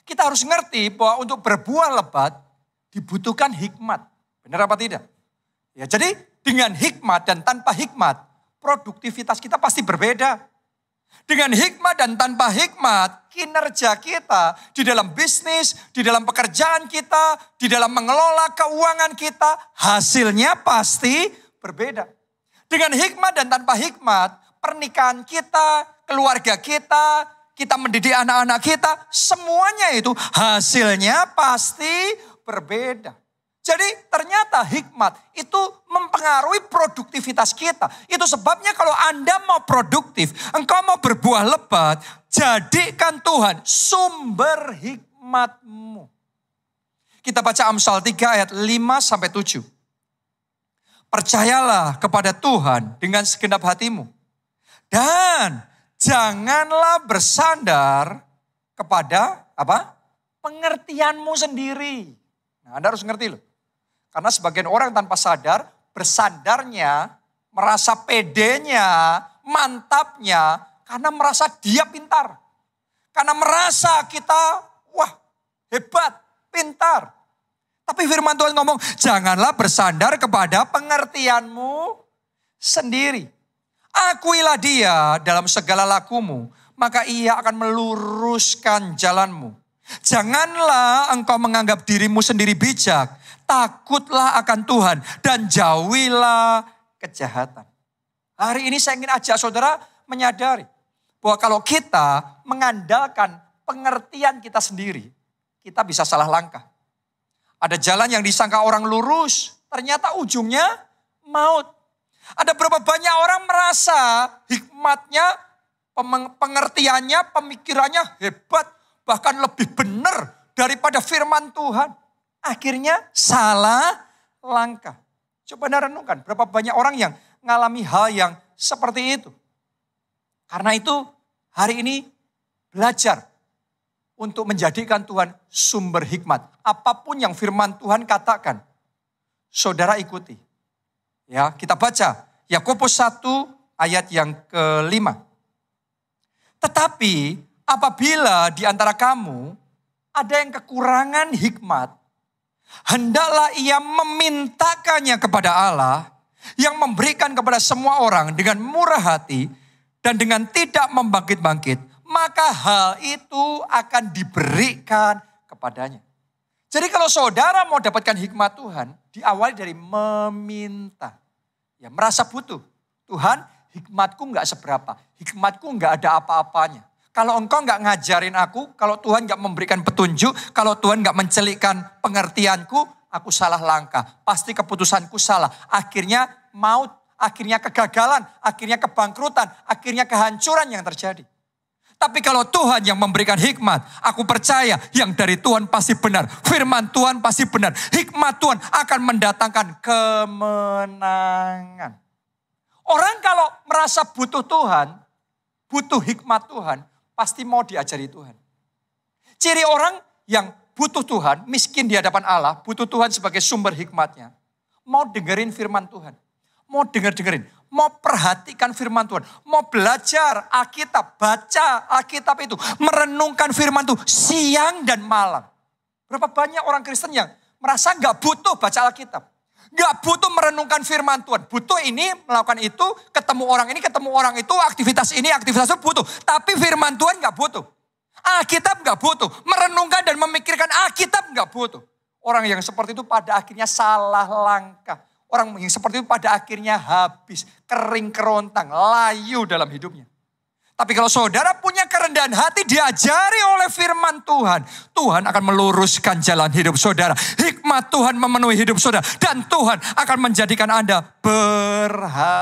Kita harus ngerti bahwa untuk berbuah lebat dibutuhkan hikmat. Benar apa tidak? Ya, jadi dengan hikmat dan tanpa hikmat, produktivitas kita pasti berbeda. Dengan hikmat dan tanpa hikmat, kinerja kita di dalam bisnis, di dalam pekerjaan kita, di dalam mengelola keuangan kita, hasilnya pasti berbeda. Dengan hikmat dan tanpa hikmat, pernikahan kita, keluarga kita, kita mendidik anak-anak kita, semuanya itu hasilnya pasti berbeda. Jadi ternyata hikmat itu mempengaruhi produktivitas kita. Itu sebabnya kalau Anda mau produktif, engkau mau berbuah lebat, jadikan Tuhan sumber hikmatmu. Kita baca Amsal 3 ayat 5-7. Percayalah kepada Tuhan dengan segenap hatimu. Dan janganlah bersandar kepada apa? Pengertianmu sendiri. Nah, Anda harus ngerti loh. Karena sebagian orang tanpa sadar, bersandarnya, merasa pedenya, mantapnya, karena merasa dia pintar. Karena merasa kita, wah hebat, pintar. Tapi firman Tuhan ngomong, janganlah bersandar kepada pengertianmu sendiri. Akuilah dia dalam segala lakumu, maka ia akan meluruskan jalanmu. Janganlah engkau menganggap dirimu sendiri bijak. Takutlah akan Tuhan dan jauhilah kejahatan. Hari ini saya ingin ajak saudara menyadari bahwa kalau kita mengandalkan pengertian kita sendiri, kita bisa salah langkah. Ada jalan yang disangka orang lurus, ternyata ujungnya maut. Ada berapa banyak orang merasa hikmatnya, pengertiannya, pemikirannya hebat, bahkan lebih benar daripada firman Tuhan. Akhirnya salah langkah. Coba Anda renungkan berapa banyak orang yang mengalami hal yang seperti itu. Karena itu hari ini belajar untuk menjadikan Tuhan sumber hikmat. Apapun yang firman Tuhan katakan, saudara ikuti. Ya, kita baca Yakobus 1 ayat yang ke-5. Tetapi apabila di antara kamu ada yang kekurangan hikmat, hendaklah ia memintakannya kepada Allah yang memberikan kepada semua orang dengan murah hati dan dengan tidak membangkit-bangkit, maka hal itu akan diberikan kepadanya. Jadi kalau saudara mau dapatkan hikmat Tuhan, diawali dari meminta. Ya, merasa butuh. Tuhan, hikmatku enggak seberapa. Hikmatku enggak ada apa-apanya. Kalau engkau enggak ngajarin aku, kalau Tuhan enggak memberikan petunjuk, kalau Tuhan enggak mencelikkan pengertianku, aku salah langkah. Pasti keputusanku salah. Akhirnya maut, akhirnya kegagalan, akhirnya kebangkrutan, akhirnya kehancuran yang terjadi. Tapi kalau Tuhan yang memberikan hikmat, aku percaya yang dari Tuhan pasti benar. Firman Tuhan pasti benar. Hikmat Tuhan akan mendatangkan kemenangan. Orang kalau merasa butuh Tuhan, butuh hikmat Tuhan, pasti mau diajari Tuhan. Ciri orang yang butuh Tuhan, miskin di hadapan Allah, butuh Tuhan sebagai sumber hikmatnya. Mau dengerin firman Tuhan. Mau dengerin. Mau perhatikan firman Tuhan. Mau belajar Alkitab, baca Alkitab itu. Merenungkan firman Tuhan siang dan malam. Berapa banyak orang Kristen yang merasa gak butuh baca Alkitab. Gak butuh merenungkan firman Tuhan. Butuh ini, melakukan itu, ketemu orang ini, ketemu orang itu, aktivitas ini, aktivitas itu butuh. Tapi firman Tuhan gak butuh. Alkitab gak butuh. Merenungkan dan memikirkan Alkitab gak butuh. Orang yang seperti itu pada akhirnya salah langkah. Orang yang seperti itu pada akhirnya habis. Kering kerontang, layu dalam hidupnya. Tapi kalau saudara punya kerendahan hati diajari oleh firman Tuhan. Tuhan akan meluruskan jalan hidup saudara. Hikmat Tuhan memenuhi hidup saudara. Dan Tuhan akan menjadikan Anda berhasil.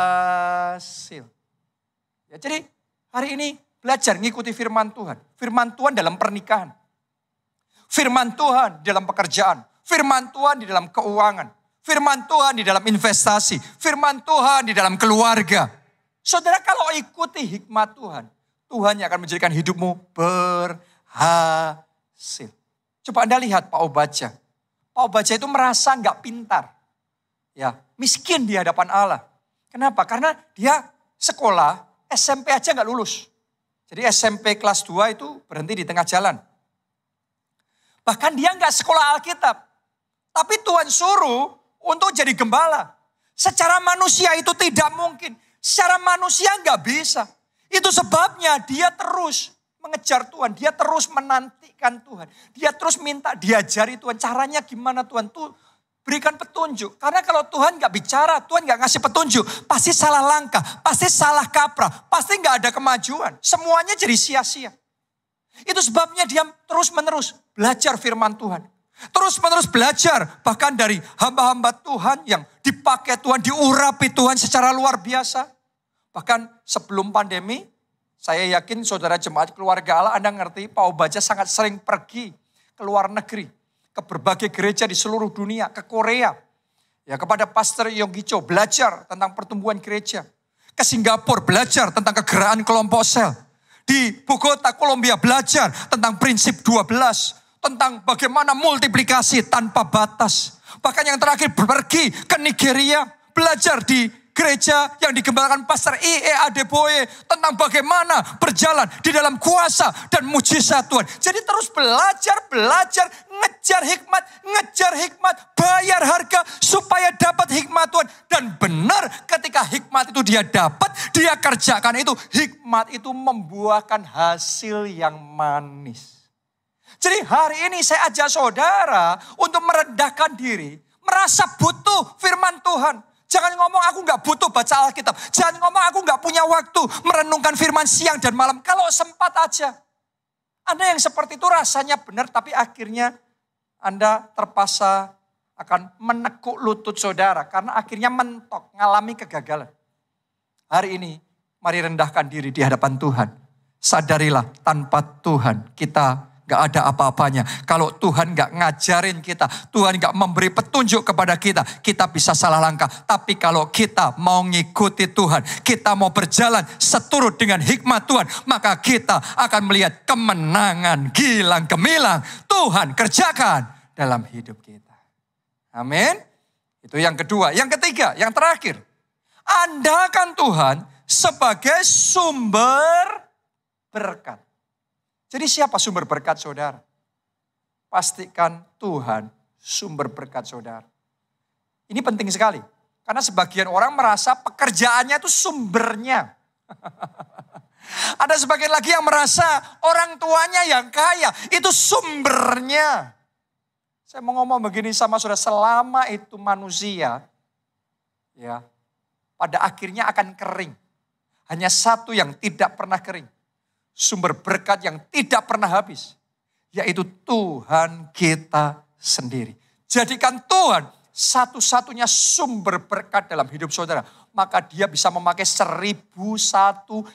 Ya, jadi hari ini belajar ngikuti firman Tuhan. Firman Tuhan dalam pernikahan. Firman Tuhan di dalam pekerjaan. Firman Tuhan di dalam keuangan. Firman Tuhan di dalam investasi. Firman Tuhan di dalam keluarga. Saudara kalau ikuti hikmat Tuhan, Tuhan yang akan menjadikan hidupmu berhasil. Coba Anda lihat Pak Obadja. Pak Obadja itu merasa nggak pintar. Ya, miskin di hadapan Allah. Kenapa? Karena dia sekolah SMP aja nggak lulus. Jadi SMP kelas 2 itu berhenti di tengah jalan. Bahkan dia nggak sekolah Alkitab. Tapi Tuhan suruh untuk jadi gembala. Secara manusia itu tidak mungkin. Secara manusia nggak bisa. Itu sebabnya dia terus mengejar Tuhan. Dia terus menantikan Tuhan. Dia terus minta diajari Tuhan. Caranya gimana Tuhan? Tuh berikan petunjuk. Karena kalau Tuhan nggak bicara, Tuhan nggak ngasih petunjuk. Pasti salah langkah. Pasti salah kaprah. Pasti nggak ada kemajuan. Semuanya jadi sia-sia. Itu sebabnya dia terus menerus belajar firman Tuhan. Terus menerus belajar bahkan dari hamba-hamba Tuhan yang dipakai Tuhan, diurapi Tuhan secara luar biasa. Bahkan sebelum pandemi, saya yakin saudara jemaat keluarga Allah Anda ngerti Pak Obadja sangat sering pergi ke luar negeri. Ke berbagai gereja di seluruh dunia, ke Korea. Ya, kepada Pastor Yonggi-cho belajar tentang pertumbuhan gereja. Ke Singapura belajar tentang kegeraan kelompok sel. Di Bogota, Kolombia belajar tentang prinsip 12. Tentang bagaimana multiplikasi tanpa batas. Bahkan yang terakhir pergi ke Nigeria. Belajar di gereja yang digembalakan Pastor I.E. Adeboye. Tentang bagaimana berjalan di dalam kuasa dan mujizat Tuhan. Jadi terus belajar. Ngejar hikmat. Bayar harga supaya dapat hikmat Tuhan. Dan benar ketika hikmat itu dia dapat. Dia kerjakan itu. Hikmat itu membuahkan hasil yang manis. Jadi hari ini saya ajak saudara untuk merendahkan diri. Merasa butuh firman Tuhan. Jangan ngomong aku gak butuh baca Alkitab. Jangan ngomong aku gak punya waktu merenungkan firman siang dan malam. Kalau sempat aja. Anda yang seperti itu rasanya benar tapi akhirnya Anda terpaksa akan menekuk lutut saudara. Karena akhirnya mentok, ngalami kegagalan. Hari ini mari rendahkan diri di hadapan Tuhan. Sadarilah tanpa Tuhan kita gak ada apa-apanya. Kalau Tuhan gak ngajarin kita, Tuhan gak memberi petunjuk kepada kita, kita bisa salah langkah. Tapi kalau kita mau ngikuti Tuhan, kita mau berjalan seturut dengan hikmat Tuhan, maka kita akan melihat kemenangan gilang gemilang Tuhan kerjakan dalam hidup kita. Amin. Itu yang kedua. Yang ketiga, yang terakhir. Andalkan Tuhan sebagai sumber berkat. Jadi siapa sumber berkat saudara? Pastikan Tuhan sumber berkat saudara. Ini penting sekali. Karena sebagian orang merasa pekerjaannya itu sumbernya. Ada sebagian lagi yang merasa orang tuanya yang kaya itu sumbernya. Saya mau ngomong begini sama saudara, selama itu manusia ya pada akhirnya akan kering. Hanya satu yang tidak pernah kering. Sumber berkat yang tidak pernah habis. Yaitu Tuhan kita sendiri. Jadikan Tuhan satu-satunya sumber berkat dalam hidup saudara. Maka dia bisa memakai 1001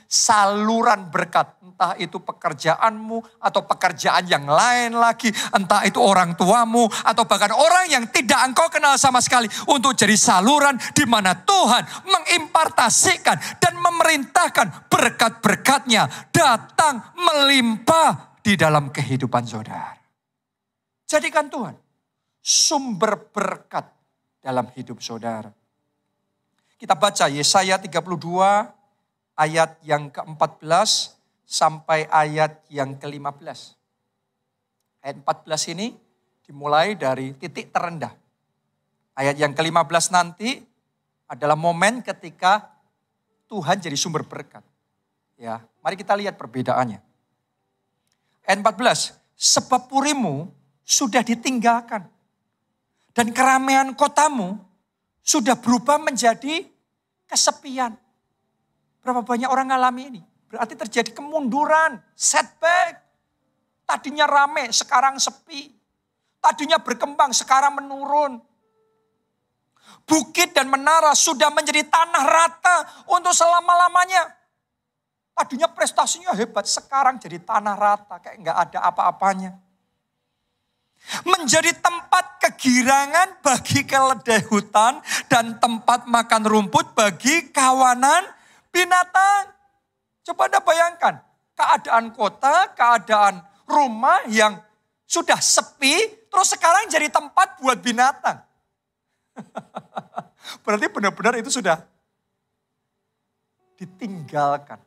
saluran berkat. Entah itu pekerjaanmu atau pekerjaan yang lain lagi. Entah itu orang tuamu atau bahkan orang yang tidak engkau kenal sama sekali. Untuk jadi saluran di mana Tuhan mengimpartasikan dan memerintahkan berkat-berkatnya datang melimpah di dalam kehidupan saudara. Jadikan Tuhan sumber berkat dalam hidup saudara. Kita baca Yesaya 32 ayat yang ke-14 sampai ayat yang ke-15. Ayat 14 ini dimulai dari titik terendah. Ayat yang ke-15 nanti adalah momen ketika Tuhan jadi sumber berkat. Ya, mari kita lihat perbedaannya. Ayat 14, sebab purimu sudah ditinggalkan dan keramaian kotamu sudah berubah menjadi kesepian. Berapa banyak orang ngalami ini? Berarti terjadi kemunduran, setback. Tadinya rame, sekarang sepi. Tadinya berkembang, sekarang menurun. Bukit dan menara sudah menjadi tanah rata untuk selama-lamanya. Tadinya prestasinya hebat, sekarang jadi tanah rata, kayak nggak ada apa-apanya. Menjadi tempat kegirangan bagi keledai hutan dan tempat makan rumput bagi kawanan binatang. Coba Anda bayangkan, keadaan kota, keadaan rumah yang sudah sepi, terus sekarang jadi tempat buat binatang. Berarti benar-benar itu sudah ditinggalkan.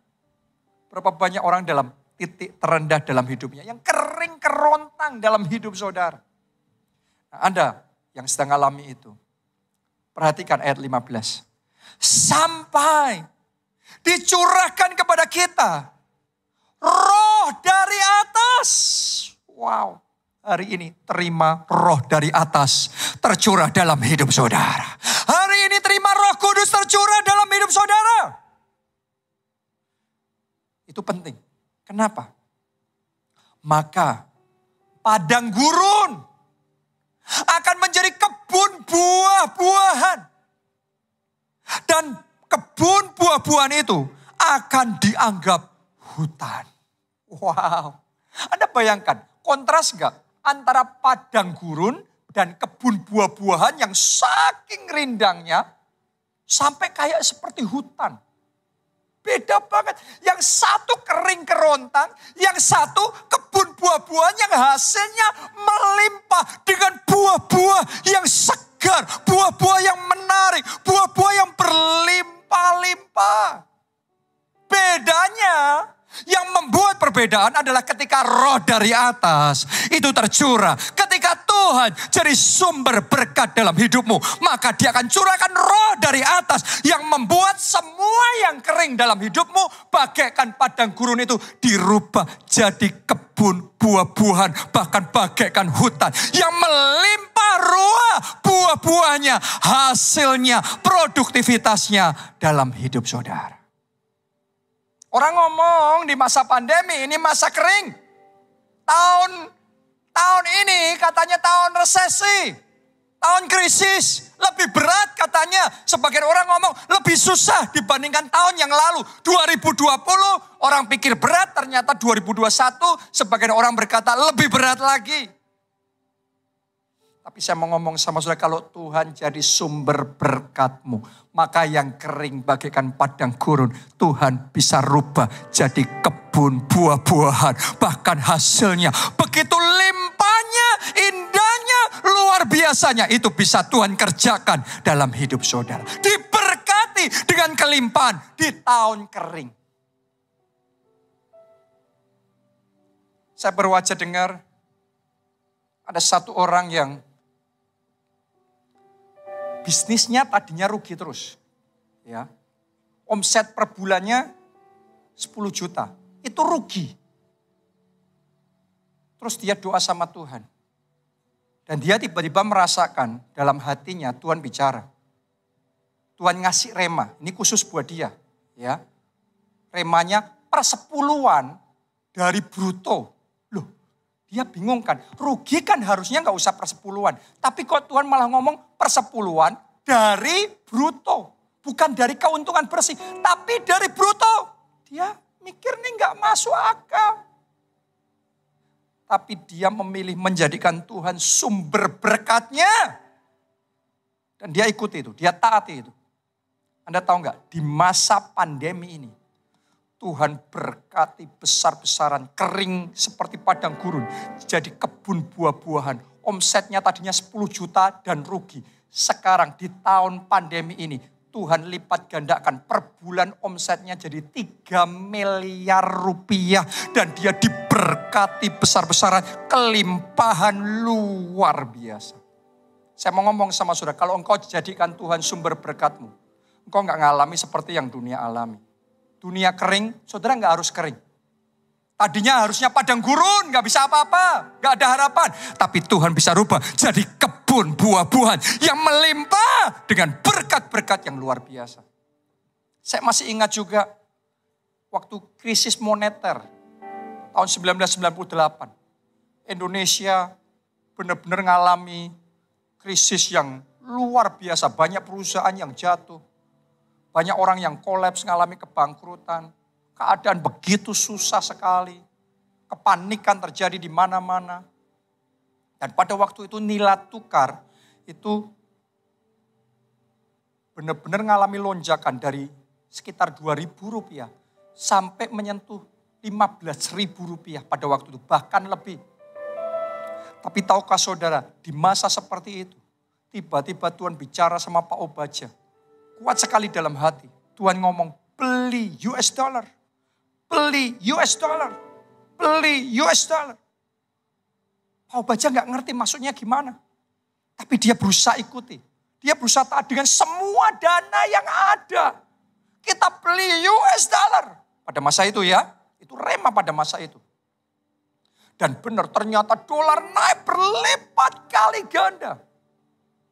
Berapa banyak orang dalam titik terendah dalam hidupnya, yang kering kerontang dalam hidup saudara. Nah, Anda yang sedang alami itu, perhatikan ayat 15. Sampai dicurahkan kepada kita roh dari atas. Wow. Hari ini terima roh dari atas tercurah dalam hidup saudara. Hari ini terima Roh Kudus tercurah dalam hidup saudara. Itu penting. Kenapa? Maka padang gurun akan menjadi kebun buah-buahan. Dan kebun buah-buahan itu akan dianggap hutan. Wow. Anda bayangkan, kontras gak? Antara padang gurun dan kebun buah-buahan yang saking rindangnya sampai kayak seperti hutan. Beda banget. Yang satu kering kerontang, yang satu kebun buah-buahan yang hasilnya melimpah dengan buah-buah yang segar, buah-buah yang menarik, buah-buah yang berlimpah-limpah. Bedanya, yang membuat perbedaan adalah ketika roh dari atas itu tercurah. Ketika Tuhan jadi sumber berkat dalam hidupmu, maka dia akan curahkan roh dari atas yang membuat semua yang kering dalam hidupmu bagaikan padang gurun itu dirubah jadi kebun buah-buahan, bahkan bagaikan hutan yang melimpah ruah buah-buahnya, hasilnya, produktivitasnya dalam hidup saudara. Orang ngomong di masa pandemi ini masa kering. Tahun ini katanya tahun resesi. Tahun krisis. Lebih berat katanya. Sebagian orang ngomong lebih susah dibandingkan tahun yang lalu. 2020 orang pikir berat, ternyata 2021 sebagian orang berkata lebih berat lagi. Tapi saya mau ngomong sama saudara, kalau Tuhan jadi sumber berkatmu, maka yang kering bagaikan padang gurun, Tuhan bisa rubah jadi kebun buah-buahan. Bahkan hasilnya begitu limpahnya, indahnya, luar biasanya. Itu bisa Tuhan kerjakan dalam hidup saudara. Diberkati dengan kelimpahan di tahun kering. Saya baru aja dengar ada satu orang yang bisnisnya tadinya rugi terus. Ya. Omset per bulannya 10 juta. Itu rugi. Terus dia doa sama Tuhan. Dan dia tiba-tiba merasakan dalam hatinya Tuhan bicara. Tuhan ngasih rema. Ini khusus buat dia. Ya. Remanya persepuluhan dari bruto. Loh, dia bingung kan. Rugi kan harusnya gak usah persepuluhan. Tapi kok Tuhan malah ngomong persepuluhan dari bruto. Bukan dari keuntungan bersih. Tapi dari bruto. Dia mikir nih gak masuk akal. Tapi dia memilih menjadikan Tuhan sumber berkatnya. Dan dia ikuti itu. Dia taati itu. Anda tahu nggak, di masa pandemi ini, Tuhan berkati besar-besaran, kering seperti padang gurun, jadi kebun buah-buahan. Omsetnya tadinya 10 juta dan rugi. Sekarang di tahun pandemi ini, Tuhan lipat gandakan, per bulan omsetnya jadi 3 miliar rupiah. Dan dia diberkati besar-besaran, kelimpahan luar biasa. Saya mau ngomong sama saudara, kalau engkau jadikan Tuhan sumber berkatmu, engkau gak ngalami seperti yang dunia alami. Dunia kering, saudara gak harus kering. Tadinya harusnya padang gurun, gak bisa apa-apa, gak ada harapan. Tapi Tuhan bisa rubah jadi kebun buah-buahan yang melimpah dengan berkat-berkat yang luar biasa. Saya masih ingat juga waktu krisis moneter tahun 1998. Indonesia benar-benar ngalami krisis yang luar biasa. Banyak perusahaan yang jatuh. Banyak orang yang kolaps, ngalami kebangkrutan. Keadaan begitu susah sekali. Kepanikan terjadi di mana-mana. Dan pada waktu itu nilai tukar itu benar-benar ngalami lonjakan dari sekitar 2.000 rupiah sampai menyentuh 15.000 rupiah pada waktu itu. Bahkan lebih. Tapi tahukah saudara, di masa seperti itu, tiba-tiba Tuhan bicara sama Pak Obaja. Kuat sekali dalam hati. Tuhan ngomong, beli US dollar. Beli US dollar. Beli US dollar. Pak Obaja gak ngerti maksudnya gimana. Tapi dia berusaha ikuti. Dia berusaha taat dengan semua dana yang ada. Kita beli US dollar. Pada masa itu ya. Itu rema pada masa itu. Dan benar ternyata dolar naik berlipat kali ganda.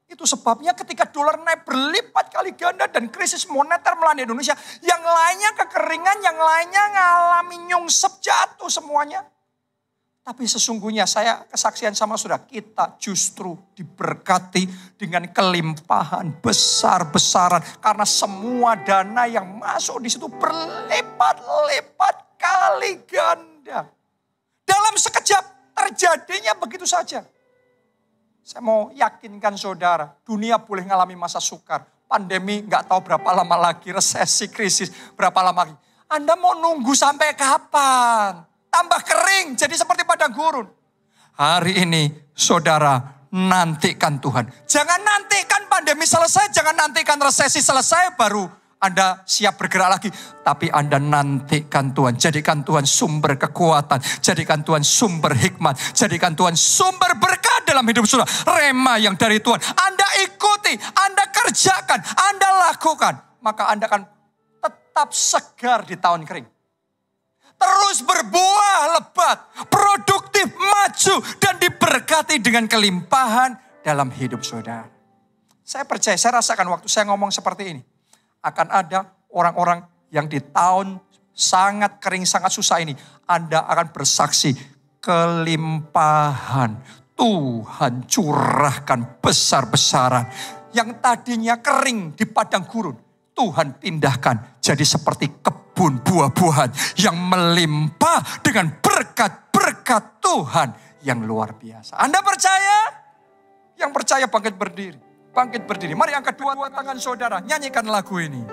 Itu sebabnya ketika dolar naik berlipat kali ganda dan krisis moneter melanda Indonesia. Yang lainnya kekeringan, yang lainnya ngalami nyungsep jatuh semuanya. Tapi sesungguhnya saya kesaksian sama saudara, kita justru diberkati dengan kelimpahan besar-besaran. Karena semua dana yang masuk di situ berlipat-lipat kali ganda. Dalam sekejap terjadinya begitu saja. Saya mau yakinkan saudara, dunia boleh ngalami masa sukar. Pandemi nggak tahu berapa lama lagi, resesi, krisis, berapa lama lagi. Anda mau nunggu sampai kapan? Tambah kering, jadi seperti padang gurun. Hari ini saudara nantikan Tuhan. Jangan nantikan pandemi selesai, jangan nantikan resesi selesai baru Anda siap bergerak lagi. Tapi Anda nantikan Tuhan. Jadikan Tuhan sumber kekuatan. Jadikan Tuhan sumber hikmat. Jadikan Tuhan sumber berkat dalam hidup saudara. Rema yang dari Tuhan. Anda ikuti, Anda kerjakan, Anda lakukan. Maka Anda akan tetap segar di tahun kering. Terus berbuah lebat, produktif, maju, dan diberkati dengan kelimpahan dalam hidup saudara. Saya percaya, saya rasakan waktu saya ngomong seperti ini. Akan ada orang-orang yang di tahun sangat kering, sangat susah ini. Anda akan bersaksi kelimpahan. Tuhan curahkan besar-besaran. Yang tadinya kering di padang gurun. Tuhan pindahkan jadi seperti kebun buah-buahan yang melimpah dengan berkat-berkat Tuhan yang luar biasa. Anda percaya? Yang percaya bangkit berdiri. Bangkit berdiri. Mari angkat dua tangan saudara. Nyanyikan lagu ini.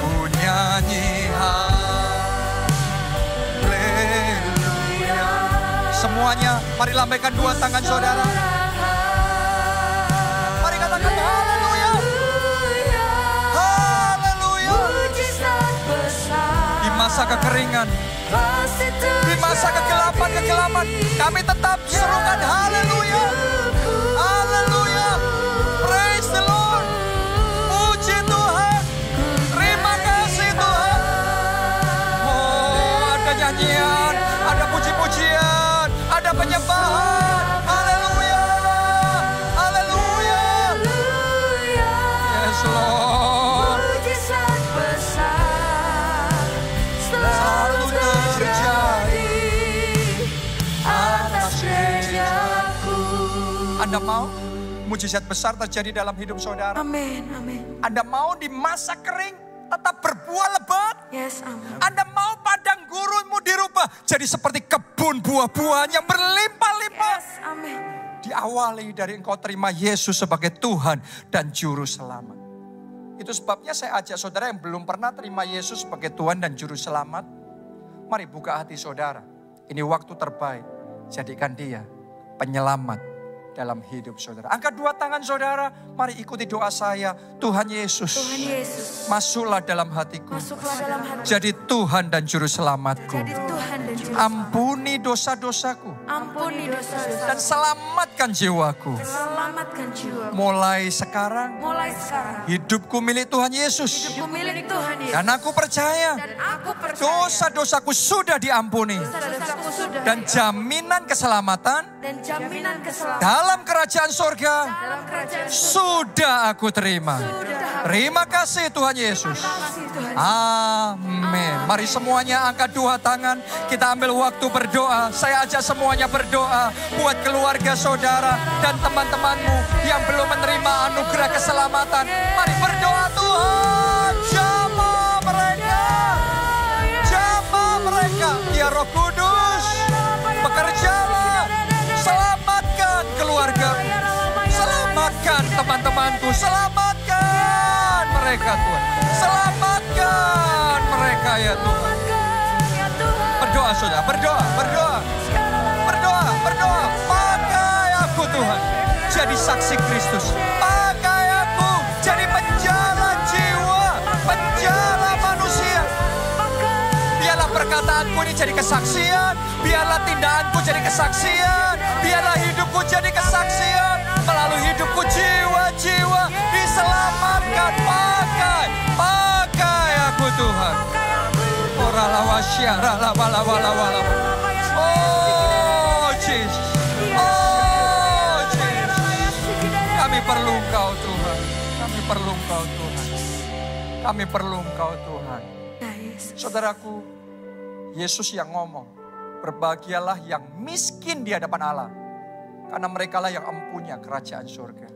Ku nyanyi haleluya. Semuanya mari lambaikan dua tangan saudara. Mari katakan haleluya. Haleluya. Di masa kekeringan, di masa kegelapan, kami tetap serukan haleluya. Haleluya. Praise the Lord. Puji Tuhan. Terima kasih Tuhan. Oh, ada nyanyian, ada puji-pujian, ada penyembahan. Haleluya. Haleluya. Yes Lord. Selalu terjadi atas kerjaku. Anda mau mujizat besar terjadi dalam hidup saudara? Amin, amin. Anda mau di masa kering tetap berbuah lebat? Yes, amin. Anda mau padang gurunmu dirubah jadi seperti kebun buah-buahan yang berlimpah-limpah? Yes, amin. diawali dari engkau terima Yesus sebagai Tuhan dan Juru Selamat. Itu sebabnya saya ajak saudara yang belum pernah terima Yesus sebagai Tuhan dan Juru Selamat. Mari buka hati saudara. Ini waktu terbaik. Jadikan dia penyelamat dalam hidup saudara. Angkat dua tangan saudara. Mari ikuti doa saya. Tuhan Yesus. Tuhan Yesus. Masuklah dalam hatiku. Masuklah dalam hatiku. Jadi Tuhan dan Juru Selamatku. Jadi Tuhan dan Juru Ampuni dosa-dosaku. Ampuni dosa-dosa. Dan selamatkan jiwaku. Selamatkan jiwa. Mulai sekarang. Mulai sekarang. Hidupku milik Tuhan Yesus. Hidupku milik Tuhan Yesus. Dan aku percaya. Dan aku percaya. Dosa-dosaku sudah diampuni. Dosa-dosaku sudah Dan jaminan keselamatan. Dan jaminan keselamatan. Dalam kerajaan surga. Dalam kerajaan Sudah aku terima. Terima kasih Tuhan Yesus. Amin. Mari semuanya angkat dua tangan. Kita ambil waktu berdoa. Saya ajak semuanya berdoa. Buat keluarga saudara dan teman-temanmu yang belum menerima anugerah keselamatan. Mari berdoa, Tuhan. Jamah mereka. Jamah mereka. Ya Roh Kudus. Bekerjalah. Selamatkan keluarga. Selamatkan teman-temanku. Selamatkan mereka Tuhan. Selamatkan mereka ya Tuhan. Berdoa saudara, berdoa, berdoa. Berdoa, berdoa. Pakai aku Tuhan. Jadi saksi Kristus. Pakai aku jadi penjala jiwa. Penjala manusia. Biarlah perkataanku ini jadi kesaksian. Biarlah tindakanku jadi kesaksian. Biarlah hidupku jadi kesaksian. Melalui hidupku jiwa-jiwa diselamatkan. Pakai aku Tuhan. Oh Jesus. Oh Jesus. Kami perlu Engkau Tuhan. Kami perlu Engkau Tuhan. Kami perlu Engkau Tuhan. Saudaraku, Yesus yang ngomong, berbahagialah yang miskin di hadapan Allah. Karena merekalah yang empunya kerajaan surga.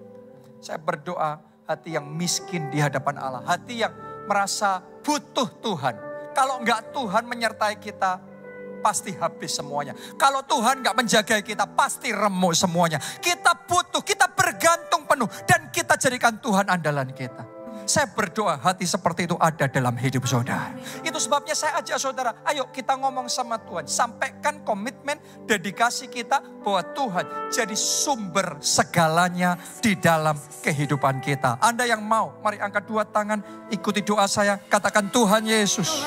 Saya berdoa hati yang miskin di hadapan Allah. Hati yang merasa butuh Tuhan. Kalau enggak Tuhan menyertai kita, pasti habis semuanya. Kalau Tuhan enggak menjaga kita, pasti remuk semuanya. Kita butuh, kita bergantung penuh. Dan kita jadikan Tuhan andalan kita. Saya berdoa hati seperti itu ada dalam hidup saudara. Itu sebabnya saya ajak saudara, ayo kita ngomong sama Tuhan. Sampaikan komitmen, dedikasi kita bahwa Tuhan jadi sumber segalanya di dalam kehidupan kita. Anda yang mau, mari angkat dua tangan, ikuti doa saya. Katakan Tuhan Yesus,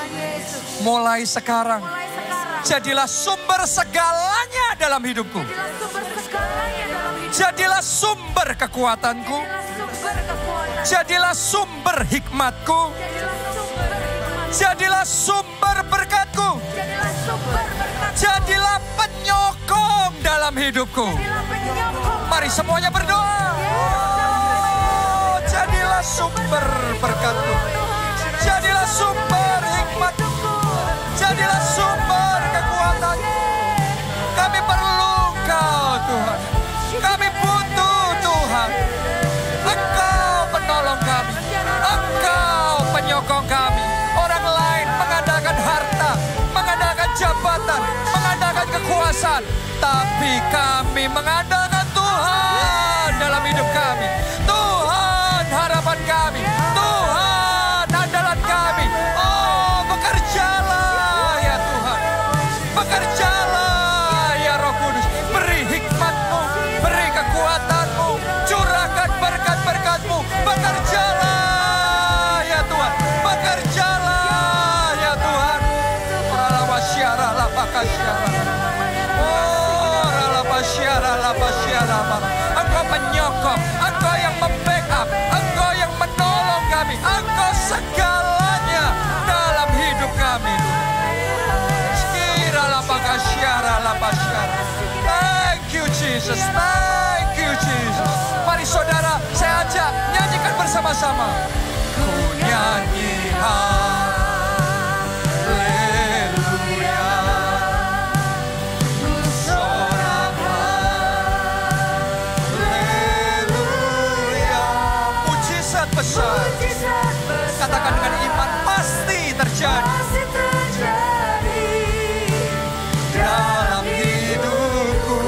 mulai sekarang, jadilah sumber segalanya dalam hidupku. Jadilah sumber kekuatanku. Jadilah sumber hikmatku. Jadilah sumber berkatku. Jadilah penyokong dalam hidupku. Mari semuanya berdoa. Oh, jadilah sumber berkatku. Jadilah sumber hikmatku. Jadilah sumber kekuatanku. Kami perlu Engkau Tuhan. Kami butuh Tuhan. Engkau penolong kami. Engkau penyokong kami. Orang lain mengandalkan harta, mengandalkan jabatan, mengandalkan kekuasaan. Tapi kami mengandalkan Tuhan dalam hidup kami. Tuhan harapan kami. Tuhan andalan kami. Oh, bekerjalah ya Tuhan. Bekerjalah ya Roh Kudus. Beri hikmat-Mu, beri kekuatan-Mu, curahkan berkat-berkat-Mu. Bekerjalah ya Tuhan. Bekerjalah ya Tuhan. Engkau penyokong, Engkau yang membackup, Engkau yang menolong kami, Engkau segalanya dalam hidup kami. Thank you Jesus, thank you Jesus. Mari saudara, saya ajak nyanyikan bersama-sama. Ku nyanyi haleluya, ku sorak haleluya. Mujizat besar, katakan dengan iman, pasti terjadi. Dalam hidupku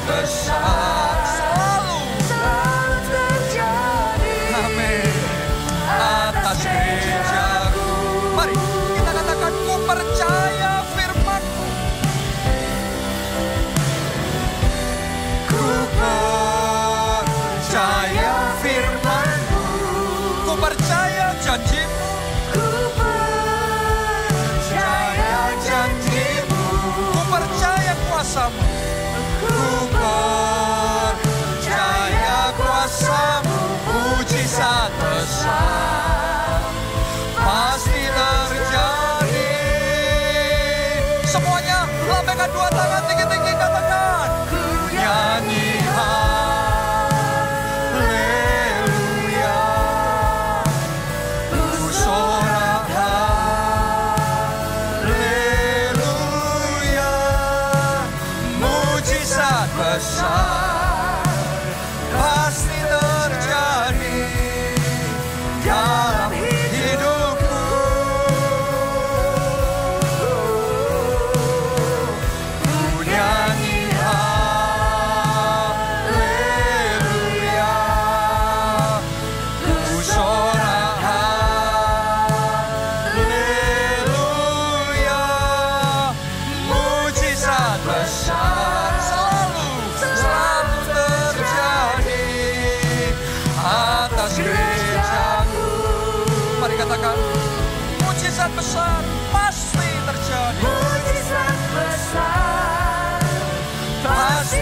besar selalu terjadi. Amin. Atas gerejaku. Mari kita katakan, ku percaya firman-Mu. Ku percaya firman-Mu. Ku percaya janji-Mu. Ku percaya janji-Mu. Ku percaya kuasa-Mu. Ku percaya kuasa-Mu. Mujizat besar pasti terjadi. Semuanya lambaikan dua tangan tinggi-tinggi, katakan, ku nyanyi haleluya, ku sorak haleluya, mujizat besar pasti terjadi dalam hidupku. Ku nyanyi haleluya, ku sorak haleluya, mujizat besar selalu terjadi atas gerejaku. Mari katakan, mujizat besar pasti terjadi. Mujizat besar Pasti